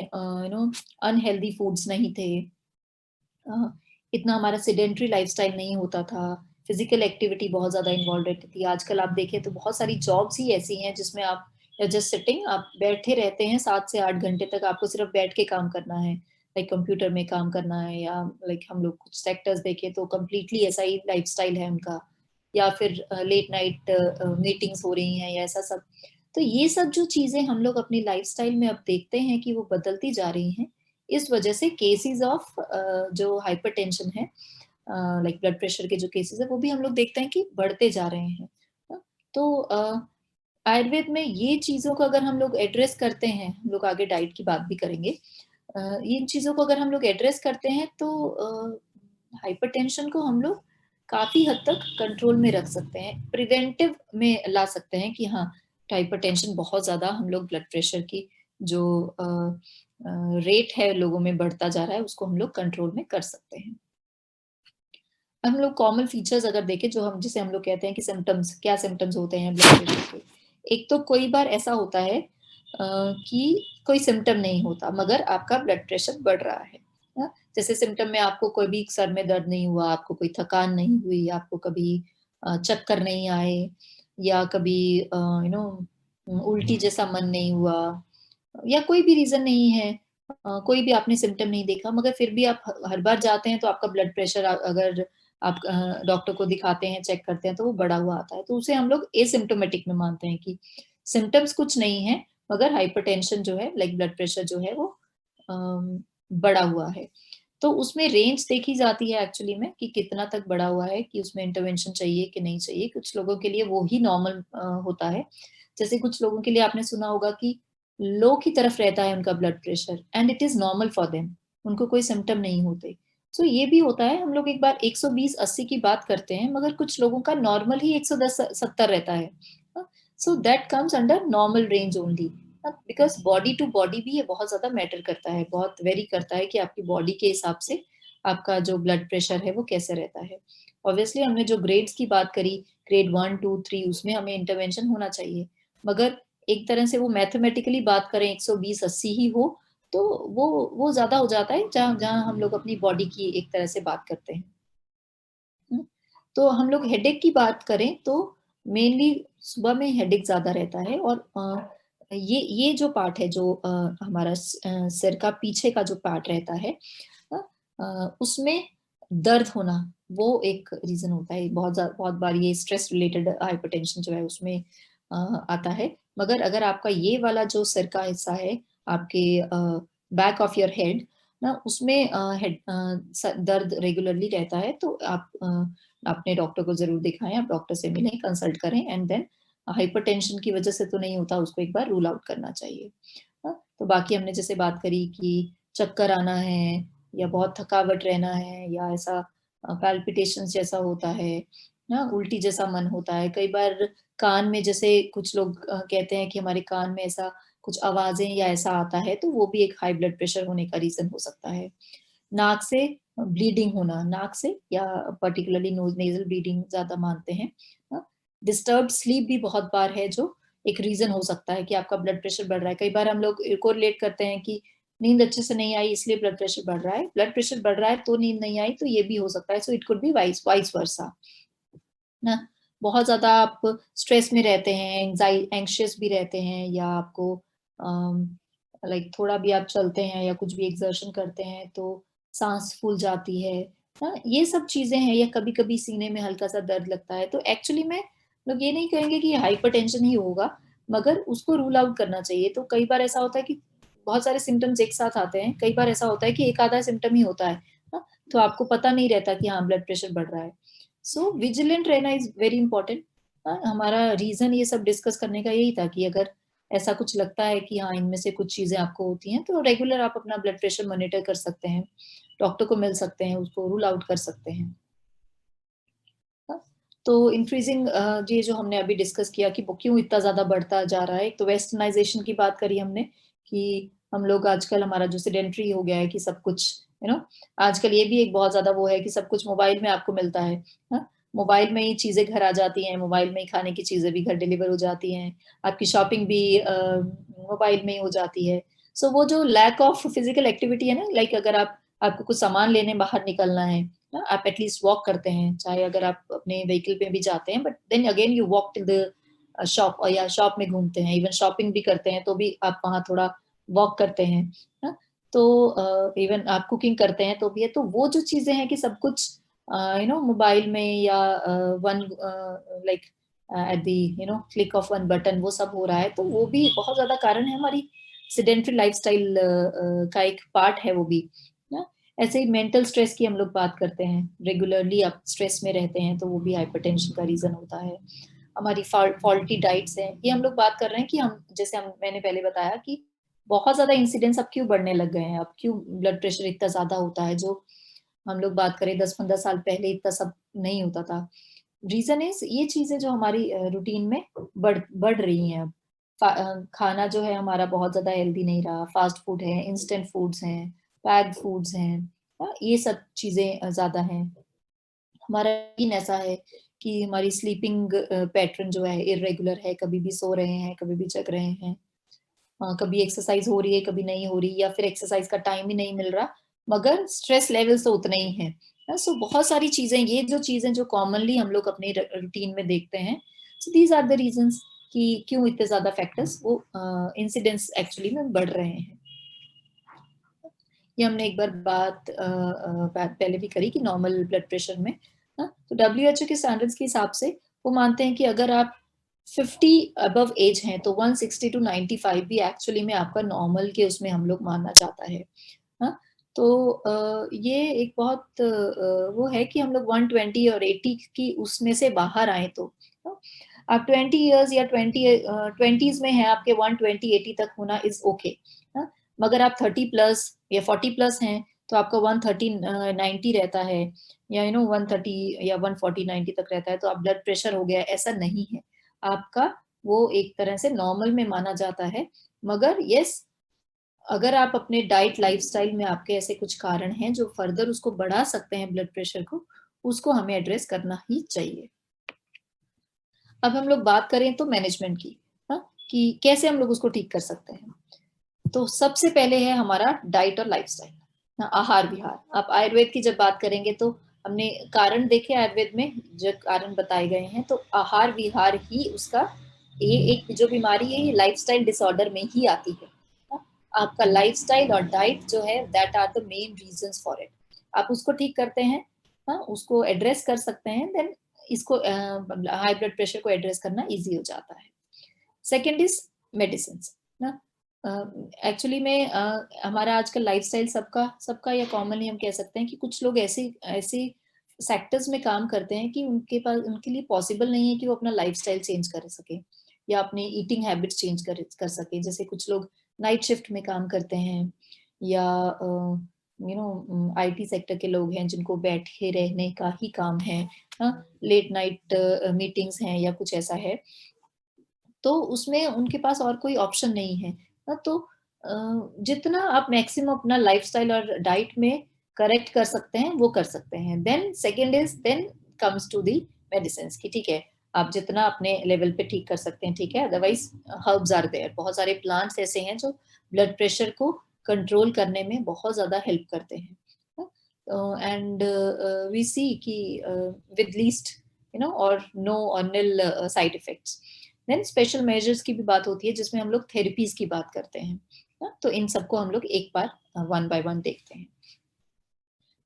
अनहेल्दी फूड्स नहीं थे, इतना हमारा सेडेंट्री लाइफस्टाइल नहीं होता था, फिजिकल एक्टिविटी बहुत ज्यादा इन्वॉल्व रहती थी। आजकल आप देखें तो बहुत सारी जॉब्स ही ऐसी हैं जिसमें आप जस्ट सिटिंग, आप बैठे रहते हैं 7 से 8 घंटे तक, आपको सिर्फ बैठ के काम करना है, लाइक कंप्यूटर में काम करना है, या लाइक हम लोग कुछ सेक्टर्स देखें तो कम्प्लीटली ऐसा ही लाइफस्टाइल है उनका, या फिर लेट नाइट मीटिंग्स हो रही हैं या ऐसा सब। तो ये सब जो चीजें हम लोग अपनी लाइफस्टाइल में अब देखते हैं कि वो बदलती जा रही हैं, इस वजह से केसेस ऑफ जो हाइपरटेंशन है, लाइक ब्लड प्रेशर के जो केसेस है वो भी हम लोग देखते हैं कि बढ़ते जा रहे हैं। तो आयुर्वेद में ये चीजों को अगर हम लोग एड्रेस करते हैं, हम लोग आगे डाइट की बात भी करेंगे, इन चीजों को अगर हम लोग एड्रेस करते हैं तो हाइपरटेंशन को हम लोग काफी हद तक कंट्रोल में रख सकते हैं, प्रिवेंटिव में ला सकते हैं कि हाँ हाइपरटेंशन बहुत ज्यादा हम लोग ब्लड प्रेशर की जो रेट है लोगों में बढ़ता जा रहा है उसको हम लोग कंट्रोल में कर सकते हैं। हम लोग कॉमन फीचर्स अगर देखें जो हम जिसे हम लोग कहते हैं कि सिम्टम्स, क्या सिम्टम्स होते हैं ब्लड प्रेशर के, एक तो कोई बार ऐसा होता है कि कोई सिम्टम नहीं होता मगर आपका ब्लड प्रेशर बढ़ रहा है ना? जैसे सिम्टम में आपको कोई भी सर में दर्द नहीं हुआ, आपको कोई थकान नहीं हुई, आपको कभी चक्कर नहीं आए, या कभी उल्टी जैसा मन नहीं हुआ, या कोई भी रीजन नहीं है, कोई भी आपने सिम्टम नहीं देखा, मगर फिर भी आप हर बार जाते हैं तो आपका ब्लड प्रेशर अगर आप डॉक्टर को दिखाते हैं, चेक करते हैं तो वो बढ़ा हुआ आता है, तो उसे हम लोग एसिम्प्टोमेटिक में मानते हैं कि सिम्पटम्स कुछ नहीं है, मगर हाइपरटेंशन जो है, लाइक ब्लड प्रेशर जो है वो बढ़ा हुआ है। तो उसमें रेंज देखी जाती है एक्चुअली में कि कितना तक बढ़ा हुआ है, कि उसमें इंटरवेंशन चाहिए कि नहीं चाहिए। कुछ लोगों के लिए वो ही नॉर्मल होता है। जैसे कुछ लोगों के लिए आपने सुना होगा कि लो की तरफ रहता है उनका blood pressure and it is normal for them, उनको कोई सिम्पटम नहीं होते। सो ये भी होता है, हम लोग एक बार 120-80 की बात करते हैं, मगर कुछ लोगों का नॉर्मल ही 110-70 रहता है। So that comes under normal range only. Because body to body भी ये बहुत ज़्यादा मैटर करता है, बहुत वेरी करता है कि आपकी बॉडी के हिसाब से आपका जो ब्लड प्रेशर है वो कैसे रहता है। ऑब्वियसली हमने जो ग्रेड्स की बात करी, ग्रेड 1, 2, 3, उसमें हमें इंटरवेंशन होना चाहिए। मगर एक तरह से वो मैथमेटिकली बात करें 120-80 ही हो, तो वो ज़्यादा हो जाता है, जहाँ जहाँ हम लोग अपनी बॉडी की एक तरह से बात करते हैं। हुँ, तो हम लोग हेडेक की बात करें तो मेनली सुबह में हेडेक ज़्यादा रहता है, और ये जो पार्ट है, जो हमारा सिर का पीछे का जो पार्ट रहता है, अ उसमें दर्द होना, वो एक रीज़न होता है। बहुत बार ये स्ट्रेस रिलेटेड हाइपरटेंशन जो है उसमें आता है। मगर अगर आपका ये वाला जो सिर का हिस्सा है, आपके बैक ऑफ योर हेड ना, उसमें दर्द रेगुलरली रहता है, तो आप अपने डॉक्टर को ज़रूर दिखाएँ, आप डॉक्टर से मिलें, कंसल्ट करें एंड देन हाइपरटेंशन की वज़ह से तो नहीं होता, उसको एक बार रूल आउट करना चाहिए। तो बाकी हमने जैसे बात करी कि चक्कर आना है, या बहुत थकावट रहना है, या ऐसा पैल्पिटेशंस जैसा होता है ना, उल्टी जैसा मन होता है। कई बार कान में, जैसे कुछ लोग कहते हैं कि हमारे कान में ऐसा कुछ आवाज़ें या ऐसा आता है, तो वो भी एक हाई ब्लड प्रेशर होने का रीज़न हो सकता है। नाक से ब्लीडिंग होना, नाक से, या पर्टिकुलरली नोज़ नेज़ल ब्लीडिंग ज़्यादा मानते हैं। डिस्टर्ब्ड स्लीप भी बहुत बार है, जो एक रीज़न हो सकता है कि आपका ब्लड प्रेशर बढ़ रहा है। कई बार हम लोग कोरिलेट करते हैं कि नींद अच्छे से नहीं आई इसलिए ब्लड प्रेशर बढ़ रहा है। ब्लड प्रेशर बढ़ रहा है तो नींद नहीं आई, तो ये भी हो सकता है। So it could be vice versa. ना, बहुत ज़्यादा आप स्ट्रेस में रहते हैं, एंग्ज़ियस भी रहते हैं, या आपको लाइक थोड़ा भी आप चलते हैं या कुछ भी एक्सर्शन करते हैं तो साँस फूल जाती है। ये सब चीज़ें हैं, या कभी-कभी सीने में हल्का-सा दर्द लगता है। तो एक्चुअली में लोग ये नहीं कहेंगे कि हाइपरटेंशन ही होगा, मगर उसको रूल आउट करना चाहिए। तो कई बार ऐसा होता है कि बहुत सारे सिम्पटम्स एक साथ आते हैं। कई बार ऐसा होता है कि एक आधा सिम्पटम ही होता है। तो आपको पता नहीं रहता कि हाँ, ब्लड प्रेशर बढ़ रहा है। सो विजिलेंट रहना इज़ वेरी इम्पोर्टेंट। हमारा रीज़न ये सब डिस्कस करने का यही था कि अगर ऐसा कुछ लगता है कि हाँ, इनमें से कुछ चीज़ें आपको होती हैं, तो रेगुलर आप अपना ब्लड प्रेशर मॉनिटर कर सकते हैं, डॉक्टर को मिल सकते हैं, उसको रूल आउट कर सकते हैं। हाँ, तो इंक्रीज़िंग ये जो हमने अभी डिस्कस किया कि वो क्यों इतना ज़्यादा बढ़ता जा रहा है। एक तो वेस्टर्नाइज़ेशन की बात करी हमने कि हम लोग आजकल, हमारा जो सेडेंटरी हो गया है कि सब कुछ आजकल ये भी एक बहुत ज़्यादा वो है कि सब कुछ मोबाइल में आपको मिलता है। हाँ, मोबाइल में ही चीज़ें घर आ जाती हैं, मोबाइल में ही खाने की चीज़ें भी घर डिलीवर हो जाती हैं, आपकी शॉपिंग भी मोबाइल में ही हो जाती है। सो वो जो लैक ऑफ फिज़िकल एक्टिविटी है ना, लाइक अगर आपको कुछ सामान लेने बाहर निकलना है ना, आप एटलीस्ट वॉक करते हैं, चाहे अगर आप अपने व्हीकल पे भी जाते हैं, but then again you walk till the shop, और या शॉप में घूमते हैं, इवन शॉपिंग भी करते हैं, तो भी आप वहाँ थोड़ा वॉक करते हैं, ना? तो इवन आप कुकिंग करते हैं तो भी है, तो वो जो चीज़ें हैं कि सब कुछ मोबाइल में, या one like at the click of one button वो सब हो रहा है, तो वो भी बहुत ज़्यादा कारण है, हमारी सेडेंटरी लाइफ़स्टाइल का एक पार्ट है वो भी, ना? ऐसे ही मेंटल स्ट्रेस की हम लोग बात करते हैं, रेगुलरली आप स्ट्रेस में रहते हैं तो वो भी हाइपरटेंशन का रीज़न होता है। हमारी फॉल्टी डाइट्स हैं, ये हम लोग बात कर रहे हैं कि हम, जैसे हम मैंने पहले बताया कि बहुत ज़्यादा इंसिडेंट्स अब क्यों बढ़ने लग गए हैं, अब क्यों ब्लड प्रेशर इतना ज़्यादा होता है, जो हम लोग बात करें 10-15 साल पहले इतना सब नहीं होता था। रीज़न इज़ ये चीज़ें जो हमारी रूटीन में बढ़ रही हैं अब। खाना जो है हमारा बहुत ज़्यादा हेल्दी नहीं रहा, फास्ट फूड है, इंस्टेंट फूड्स हैं, पैक्ड फूड्स हैं, ये सब चीज़ें ज़्यादा हैं। हमारा रूटीन ऐसा है कि हमारी स्लीपिंग पैटर्न जो है इर्रेगुलर है, कभी भी सो रहे हैं, कभी भी जग रहे हैं। कभी एक्सरसाइज़ हो रही है, कभी नहीं हो रही, या फिर एक्सरसाइज़ का टाइम ही नहीं मिल रहा, मगर स्ट्रेस लेवल्स तो उतने ही हैं। सो बहुत सारी चीज़ें, ये जो चीज़ें जो कॉमनली हम लोग अपने रूटीन में देखते हैं, सो दीज़ आर द रीज़न्स कि क्यों इतने ज़्यादा फैक्टर्स वो इंसिडेंट्स एक्चुअली में बढ़ रहे हैं। ये हमने एक बार बात पहले भी करी कि नॉर्मल ब्लड प्रेशर में तो WHO के स्टैंडर्ड्स के हिसाब से वो मानते हैं कि अगर आप 50 अबव एज हैं तो 160 टू 95 भी एक्चुअली में आपका नॉर्मल के उसमें हम लोग माना जाता है। हाँ, तो ये एक बहुत वो है कि हम लोग 120 और 80 की उसमें से बाहर आए तो आप 20 इयर्स या 20s में हैं, आपके 120-80 तक होना इज ओके। मगर आप 30 प्लस या 40 प्लस हैं तो आपका 130-90 रहता है, या 130 या 140-90 तक रहता है तो आप ब्लड प्रेशर हो गया, ऐसा नहीं है। आपका वो एक तरह से नॉर्मल में माना जाता है। मगर यस, अगर आप अपने डाइट लाइफस्टाइल में आपके ऐसे कुछ कारण हैं जो फर्दर उसको बढ़ा सकते हैं ब्लड प्रेशर को, उसको हमें एड्रेस करना ही चाहिए। अब हम लोग बात करें तो मैनेजमेंट की, कि कैसे हम लोग उसको ठीक कर सकते हैं। तो सबसे पहले है हमारा डाइट और लाइफस्टाइल, आहार विहार। आप आयुर्वेद की जब बात करेंगे तो हमने कारण देखे आयुर्वेद में, जो कारण बताए गए हैं, तो आहार विहार ही उसका, ये एक जो बीमारी है ये लाइफस्टाइल डिसऑर्डर में ही आती है। आपका लाइफस्टाइल और डाइट जो है that are the main reasons for it. आप उसको ठीक करते हैं, उसको एड्रेस कर सकते हैं, देन इसको हाई ब्लड प्रेशर को एड्रेस करना इजी हो जाता है। सेकेंड इज मेडिसिन ना। एक्चुअली में हमारा आजकल लाइफस्टाइल सबका सबका या कॉमनली हम कह सकते हैं कि कुछ लोग ऐसे ऐसे सेक्टर्स में काम करते हैं कि उनके पास, उनके लिए पॉसिबल नहीं है कि वो अपना लाइफस्टाइल चेंज कर सके या अपने ईटिंग हैबिट्स चेंज कर सके। जैसे कुछ लोग नाइट शिफ्ट में काम करते हैं, या आईटी सेक्टर के लोग हैं जिनको बैठे रहने का ही काम है, लेट नाइट मीटिंग्स हैं या कुछ ऐसा है, तो उसमें उनके पास और कोई ऑप्शन नहीं है। तो जितना आप मैक्सिमम अपना लाइफस्टाइल और डाइट में करेक्ट कर सकते हैं वो कर सकते हैं। Then second is, then comes to the medicine की, ठीक है, आप जितना अपने लेवल पे ठीक कर सकते हैं ठीक है। अदरवाइज हर्ब्स आर देयर, बहुत सारे प्लांट्स ऐसे हैं जो ब्लड प्रेशर को कंट्रोल करने में बहुत ज्यादा हेल्प करते हैं। एंड वी सी कि विद लीस्ट और नो और nil side effects. Then special measures की भी बात होती है जिसमें हम लोग थेरेपीज की बात करते हैं। तो इन सबको हम लोग एक बार वन बाय वन देखते हैं।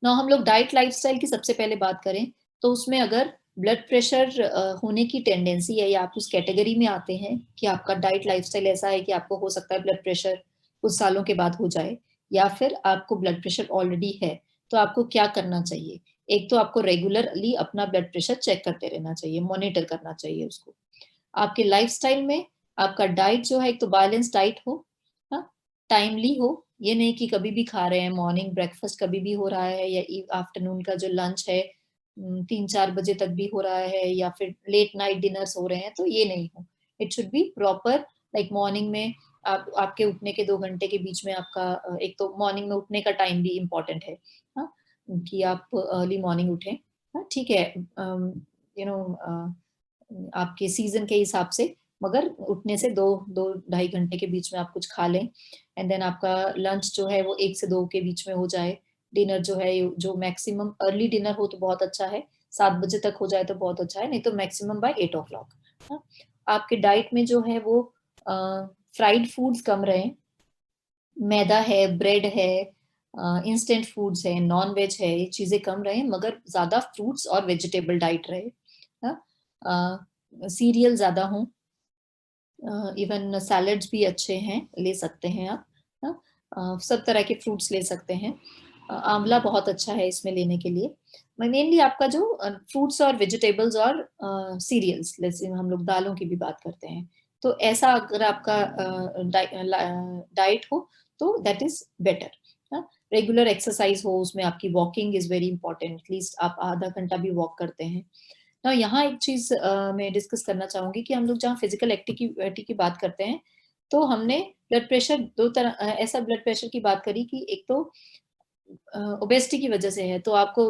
ना हम लोग डाइट लाइफस्टाइल की सबसे पहले बात करें तो उसमें अगर ब्लड प्रेशर होने की टेंडेंसी है या आप उस कैटेगरी में आते हैं कि आपका डाइट लाइफस्टाइल ऐसा है कि आपको हो सकता है ब्लड प्रेशर कुछ सालों के बाद हो जाए, या फिर आपको ब्लड प्रेशर ऑलरेडी है, तो आपको क्या करना चाहिए। एक तो आपको रेगुलरली अपना ब्लड प्रेशर चेक करते रहना चाहिए, मॉनिटर करना चाहिए उसको। आपके लाइफस्टाइल में आपका डाइट जो है, एक तो बैलेंस डाइट हो, टाइमली हो, ये नहीं कि कभी भी खा रहे हैं, मॉर्निंग ब्रेकफास्ट कभी भी हो रहा है या आफ्टरनून का जो लंच है 3-4 बजे तक भी हो रहा है, या फिर लेट नाइट डिनर्स हो रहे हैं, तो ये नहीं हो। It should be proper, like morning में आपके उठने के 2 घंटे के बीच में आपका एक तो मॉर्निंग में उठने का टाइम भी इम्पोर्टेंट है, हाँ, कि आप अर्ली मॉर्निंग उठें, हाँ ठीक है, यू नो आपके सीजन के हिसाब से, मगर उठने से 2-2.5 घंटे के बीच में आप कुछ खा लें। एंड देन आपका लंच जो है वो 1 से 2 के बीच में हो जाए। डिनर जो है, जो मैक्सिमम अर्ली डिनर हो तो बहुत अच्छा है, 7 बजे तक हो जाए तो बहुत अच्छा है, नहीं तो मैक्सिमम बाय 8 o'clock। आपके डाइट में जो है वो फ्राइड फूड्स कम रहे, मैदा है, ब्रेड है, इंस्टेंट फूड्स है, नॉन वेज है, ये चीजें कम रहे, मगर ज्यादा फ्रूट्स और वेजिटेबल डाइट रहे। सीरियल ज्यादा हों, इवन सैलड्स भी अच्छे हैं, ले सकते हैं आप, सब तरह के फ्रूट्स ले सकते हैं। आंवला बहुत अच्छा है इसमें लेने के लिए। मेनली आपका जो फ्रूट्स और वेजिटेबल्स और सीरियल्स, जैसे हम लोग दालों की भी बात करते हैं, तो ऐसा अगर आपका डाइट हो तो that is better. Regular exercise हो, उसमें आपकी walking is very important, at least आप आधा घंटा भी वॉक करते हैं ना। यहाँ एक चीज मैं डिस्कस करना चाहूंगी कि हम लोग जहाँ फिजिकल एक्टिविटी की बात करते हैं, तो हमने ब्लड प्रेशर दो तरह, ऐसा ब्लड प्रेशर की बात करी कि एक तो ओबेसिटी की वजह से है, तो आपको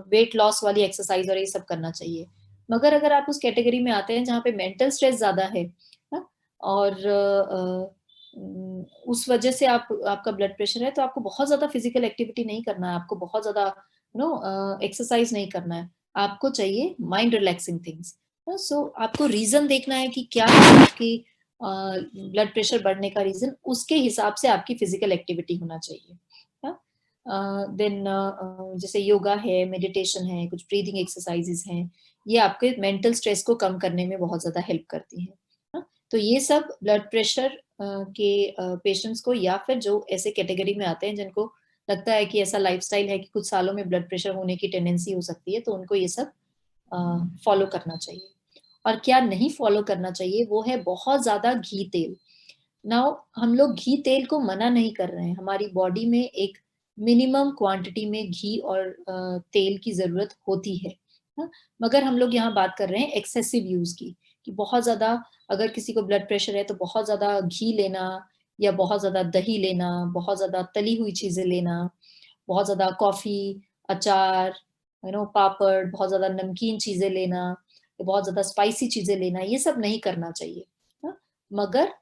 वेट लॉस वाली एक्सरसाइज और ये सब करना चाहिए। मगर अगर आप उस कैटेगरी में आते हैं जहाँ पे मेंटल स्ट्रेस ज्यादा है, और उस वजह से आपका ब्लड प्रेशर है, तो आपको बहुत ज्यादा फिजिकल एक्टिविटी नहीं करना है, आपको बहुत ज्यादा एक्सरसाइज नहीं करना है, आपको चाहिए माइंड रिलैक्सिंग थिंग्स। सो आपको रीजन देखना है कि क्या है आपकी ब्लड प्रेशर बढ़ने का रीजन, उसके हिसाब से आपकी फिजिकल एक्टिविटी होना चाहिए। देन जैसे योगा है, मेडिटेशन है, कुछ ब्रीदिंग एक्सरसाइजेस हैं, ये आपके मेंटल स्ट्रेस को कम करने में बहुत ज़्यादा हेल्प करती हैं। तो ये सब ब्लड प्रेशर के पेशेंट्स को या फिर जो ऐसे कैटेगरी में आते हैं जिनको लगता है कि ऐसा लाइफ़स्टाइल है कि कुछ सालों में ब्लड प्रेशर होने की टेंडेंसी हो सकती है, तो उनको ये सब फॉलो करना चाहिए। और क्या नहीं फॉलो करना चाहिए वो है बहुत ज़्यादा घी-तेल। नाउ हम लोग घी तेल को मना नहीं कर रहे हैं, हमारी बॉडी में एक मिनिमम क्वांटिटी में घी और तेल की ज़रूरत होती है। मगर हम लोग यहाँ बात कर रहे हैं एक्सेसिव यूज़ की, कि बहुत ज़्यादा अगर किसी को ब्लड प्रेशर है तो बहुत ज़्यादा घी लेना या बहुत ज़्यादा दही लेना, बहुत ज़्यादा तली हुई चीज़ें लेना, बहुत ज़्यादा कॉफ़ी, अचार, पापड़, बहुत ज़्यादा नमकीन चीज़ें लेना, बहुत ज़्यादा स्पाइसी चीज़ें लेना, ये सब नहीं करना चाहिए। मगर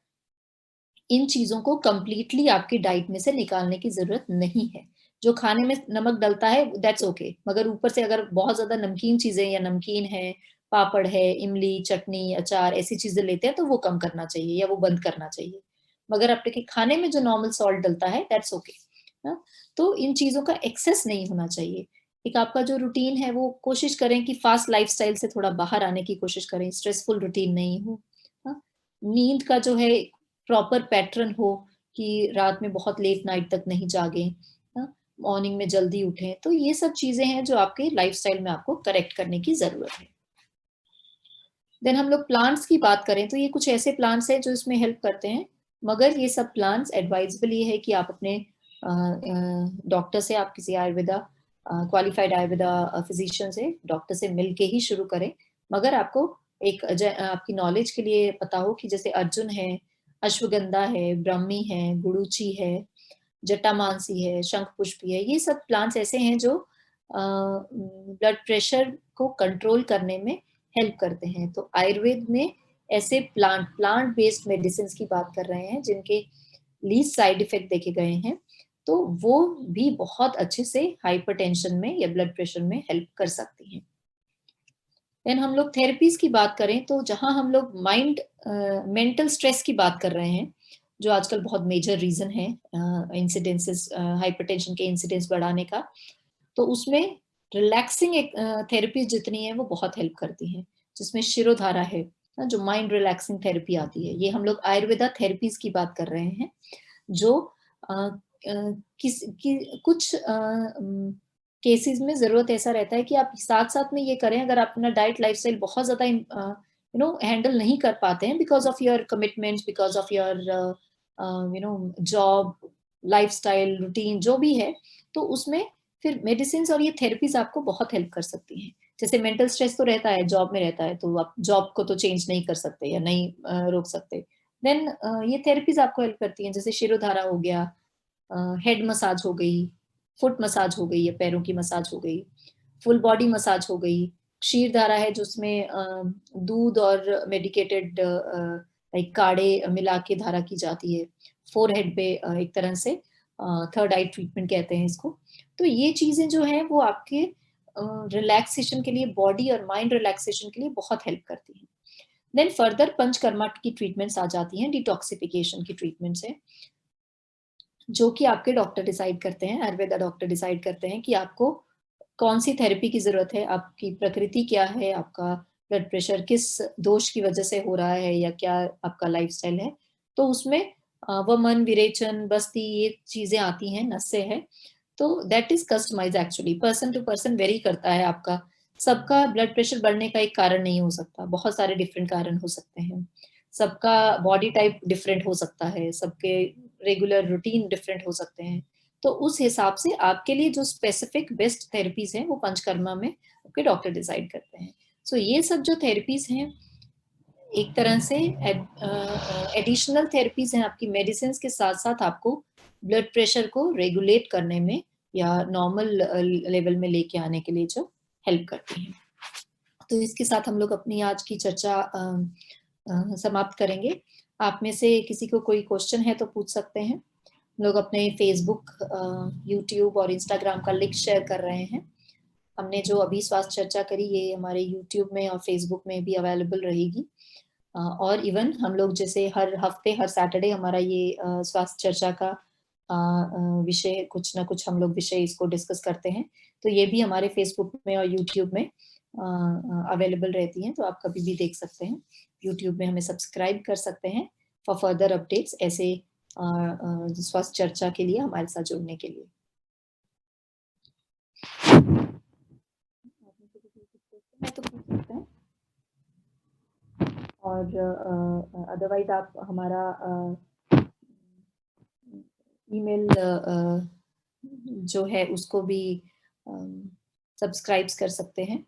इन चीज़ों को कंप्लीटली आपकी डाइट में से निकालने की ज़रूरत नहीं है। जो खाने में नमक डलता है दैट्स ओके, मगर ऊपर से अगर बहुत ज़्यादा नमकीन चीज़ें या नमकीन है, पापड़ है, इमली, चटनी, अचार ऐसी चीज़ें लेते हैं तो वो कम करना चाहिए या वो बंद करना चाहिए। मगर आपके खाने में जो नॉर्मल सॉल्ट डलता है दैट्स ओके। हाँ? तो इन चीज़ों का एक्सेस नहीं होना चाहिए। एक आपका जो रूटीन है वो कोशिश करें कि फास्ट लाइफ़स्टाइल से थोड़ा बाहर आने की कोशिश करें, स्ट्रेसफुल रूटीन नहीं हो। हाँ? नींद का जो है प्रॉपर पैटर्न हो कि रात में बहुत लेट नाइट तक नहीं जागें, मॉर्निंग में जल्दी उठें। तो ये सब चीज़ें हैं जो आपके लाइफ़स्टाइल में आपको करेक्ट करने की ज़रूरत है। देन हम लोग प्लांट्स की बात करें तो ये कुछ ऐसे प्लांट्स हैं जो इसमें हेल्प करते हैं, मगर ये सब प्लांट्स एडवाइजेबल ये है कि आप अपने डॉक्टर से, आप किसी आयुर्वेदा क्वालिफाइड आयुर्वेदा फिजिशियन से, डॉक्टर से मिल के ही शुरू करें। मगर आपको आपकी नॉलेज के लिए पता हो कि जैसे अर्जुन है, अश्वगंधा है, ब्राह्मी है, गुडुचि है, जटामांसी है, शंखपुष्पी है, ये सब प्लांट्स ऐसे हैं जो ब्लड प्रेशर को कंट्रोल करने में हेल्प करते हैं। तो आयुर्वेद में ऐसे प्लांट बेस्ड मेडिसिन की बात कर रहे हैं जिनके लीस्ट साइड इफेक्ट देखे गए हैं, तो वो भी बहुत अच्छे से हाइपरटेंशन में या ब्लड प्रेशर में हेल्प कर सकती हैं। देन हम लोग थेरेपीज की बात करें तो जहां हम लोग मेंटल स्ट्रेस की बात कर रहे हैं, जो आजकल बहुत मेजर रीजन है इंसिडेंसेस हाइपरटेंशन के इंसिडेंस बढ़ाने का, तो उसमें रिलैक्सिंग एक थेरेपी जितनी है वो बहुत हेल्प करती हैं, जिसमें शिरोधारा है जो माइंड रिलैक्सिंग थेरेपी आती है। ये हम लोग आयुर्वेदा थेरेपीज की बात कर रहे हैं जो अ, कुछ केसेस में ज़रूरत ऐसा रहता है कि आप साथ-साथ में ये करें, अगर आप अपना डाइट लाइफ़स्टाइल बहुत ज़्यादा हैंडल नहीं कर पाते हैं because of your commitments, because of your job, lifestyle, routine जो भी है, तो उसमें फिर मेडिसिन्स और ये थेरेपीज़ आपको बहुत हेल्प कर सकती हैं। जैसे मेंटल स्ट्रेस तो रहता है, जॉब में रहता है, तो आप जॉब को तो चेंज नहीं कर सकते या नहीं रोक सकते। देन ये थेरेपीज़ आपको हेल्प करती हैं, जैसे शिरोधारा हो गया, हेड मसाज हो गई, फुट मसाज हो गई या पैरों की मसाज हो गई, फुल बॉडी मसाज हो गई, क्षीर धारा है जिसमें दूध और मेडिकेटेड लाइक काढ़े मिला के धारा की जाती है, फोरहेड पे एक तरह से थर्ड आई ट्रीटमेंट कहते हैं इसको। तो ये चीज़ें जो हैं वो आपके रिलैक्सेशन के लिए, बॉडी और माइंड रिलैक्सेशन के लिए बहुत हेल्प करती हैं। देन फर्दर पंचकर्मा की ट्रीटमेंट्स आ जाती हैं, डिटॉक्सिफिकेशन की ट्रीटमेंट्स है, जो कि आपके डॉक्टर डिसाइड करते हैं, आयुर्वेदा डॉक्टर डिसाइड करते हैं कि आपको कौन-सी थेरेपी की ज़रूरत है, आपकी प्रकृति क्या है, आपका ब्लड प्रेशर किस दोष की वजह से हो रहा है या क्या आपका लाइफ़स्टाइल है। तो उसमें वमन, विरेचन, बस्ती ये चीज़ें आती हैं, नसें हैं। तो that is customised actually, person to person vary करता है आपका। सबका ब्लड प्रेशर बढ़ने का एक कारण नहीं हो सकता, बहुत सारे डिफरेंट कारण हो सकते हैं। सबका बॉडी टाइप डिफरेंट हो सकता है, सबके रेगुलर रूटीन डिफरेंट हो सकते हैं। तो उस हिसाब से आपके लिए जो स्पेसिफिक बेस्ट थेरेपीज़ हैं, वो पंचकर्मा में आपके डॉक्टर डिसाइड करते हैं। सो ये सब जो थेरेपीज़ हैं, एक तरह से एडिशनल थेरेपीज़ हैं आपकी मेडिसिन्स के साथ-साथ आपको ब्लड प्रेशर को रेगुलेट करने में या नॉर्मल लेवल में लेके आने के लिए जो हेल्प करती हैं। तो इसके साथ हम लोग अपनी आज की चर्चा समाप्त करेंगे। आप में से किसी को कोई क्वेश्चन है तो पूछ सकते हैं। लोग अपने फ़ेसबुक, यूट्यूब और इंस्टाग्राम का लिंक शेयर कर रहे हैं। हमने जो अभी स्वास्थ्य चर्चा करी ये हमारे यूट्यूब में और फ़ेसबुक में भी अवेलेबल रहेगी। और इवन हम लोग जैसे हर हफ्ते, हर सैटरडे हमारा ये स्वास्थ्य चर्चा का विषय कुछ ना कुछ हम लोग विषय इसको डिस्कस करते हैं, तो ये भी हमारे फेसबुक में और यूट्यूब में अवेलेबल रहती हैं, तो आप कभी भी देख सकते हैं। यूट्यूब में हमें सब्सक्राइब कर सकते हैं फॉर फर्दर अपडेट्स, ऐसे स्वास्थ्य चर्चा के लिए हमारे साथ जुड़ने के लिए। मैं तो पूछ सकते हैं, और अदरवाइज आप हमारा ईमेल जो है उसको भी सब्सक्राइब कर सकते हैं।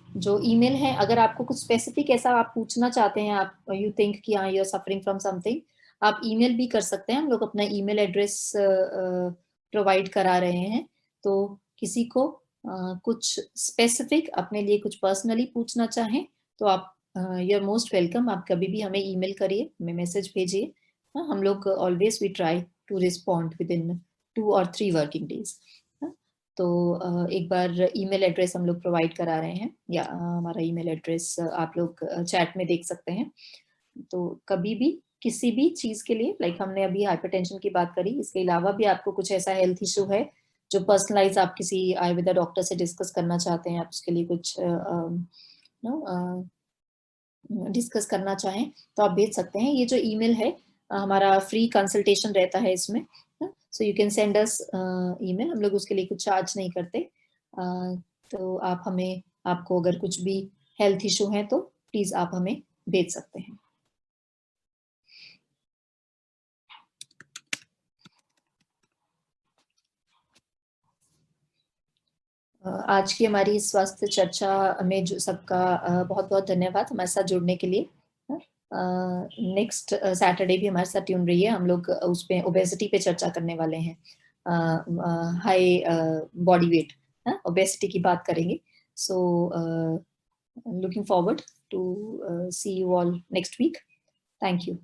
जो ईमेल है, अगर आपको कुछ स्पेसिफिक ऐसा आप पूछना चाहते हैं, आप यू थिंक कि हाँ, you are suffering from something, आप ईमेल भी कर सकते हैं। हम लोग अपना ईमेल एड्रेस प्रोवाइड करा रहे हैं, तो किसी को कुछ स्पेसिफिक अपने लिए कुछ पर्सनली पूछना चाहें तो आप यू आर मोस्ट वेलकम। आप कभी भी हमें ईमेल करिए, हमें मैसेज भेजिए। हम लोग always we try to respond within 2 और 3 वर्किंग डेज। तो एक बार ईमेल एड्रेस हम लोग प्रोवाइड करा रहे हैं, या हमारा ईमेल एड्रेस आप लोग चैट में देख सकते हैं। तो कभी भी किसी भी चीज के लिए, लाइक हमने अभी हाइपरटेंशन की बात करी, इसके अलावा भी आपको कुछ ऐसा हेल्थ इशू है जो पर्सनलाइज आप किसी आयुर्वेदा डॉक्टर से डिस्कस करना चाहते हैं, आप उसके लिए कुछ डिस्कस करना चाहें तो आप भेज सकते हैं। ये जो ईमेल है, हमारा फ्री कंसल्टेशन रहता है इसमें, so you can send us email. हम लोग उसके लिए कुछ चार्ज नहीं करते। तो आप हमें, आपको अगर कुछ भी हेल्थ इशू है तो प्लीज आप हमें भेज सकते हैं। आज की हमारी स्वास्थ्य चर्चा में जो सबका बहुत बहुत धन्यवाद हमारे साथ जुड़ने के लिए। नेक्स्ट सैटरडे भी हमारे साथ ट्यून रहिए, हम लोग उसपे ओबेसिटी पे चर्चा करने वाले हैं। हाई बॉडी वेट, ओबेसिटी की बात करेंगे। So looking forward to see you all next week. Thank you.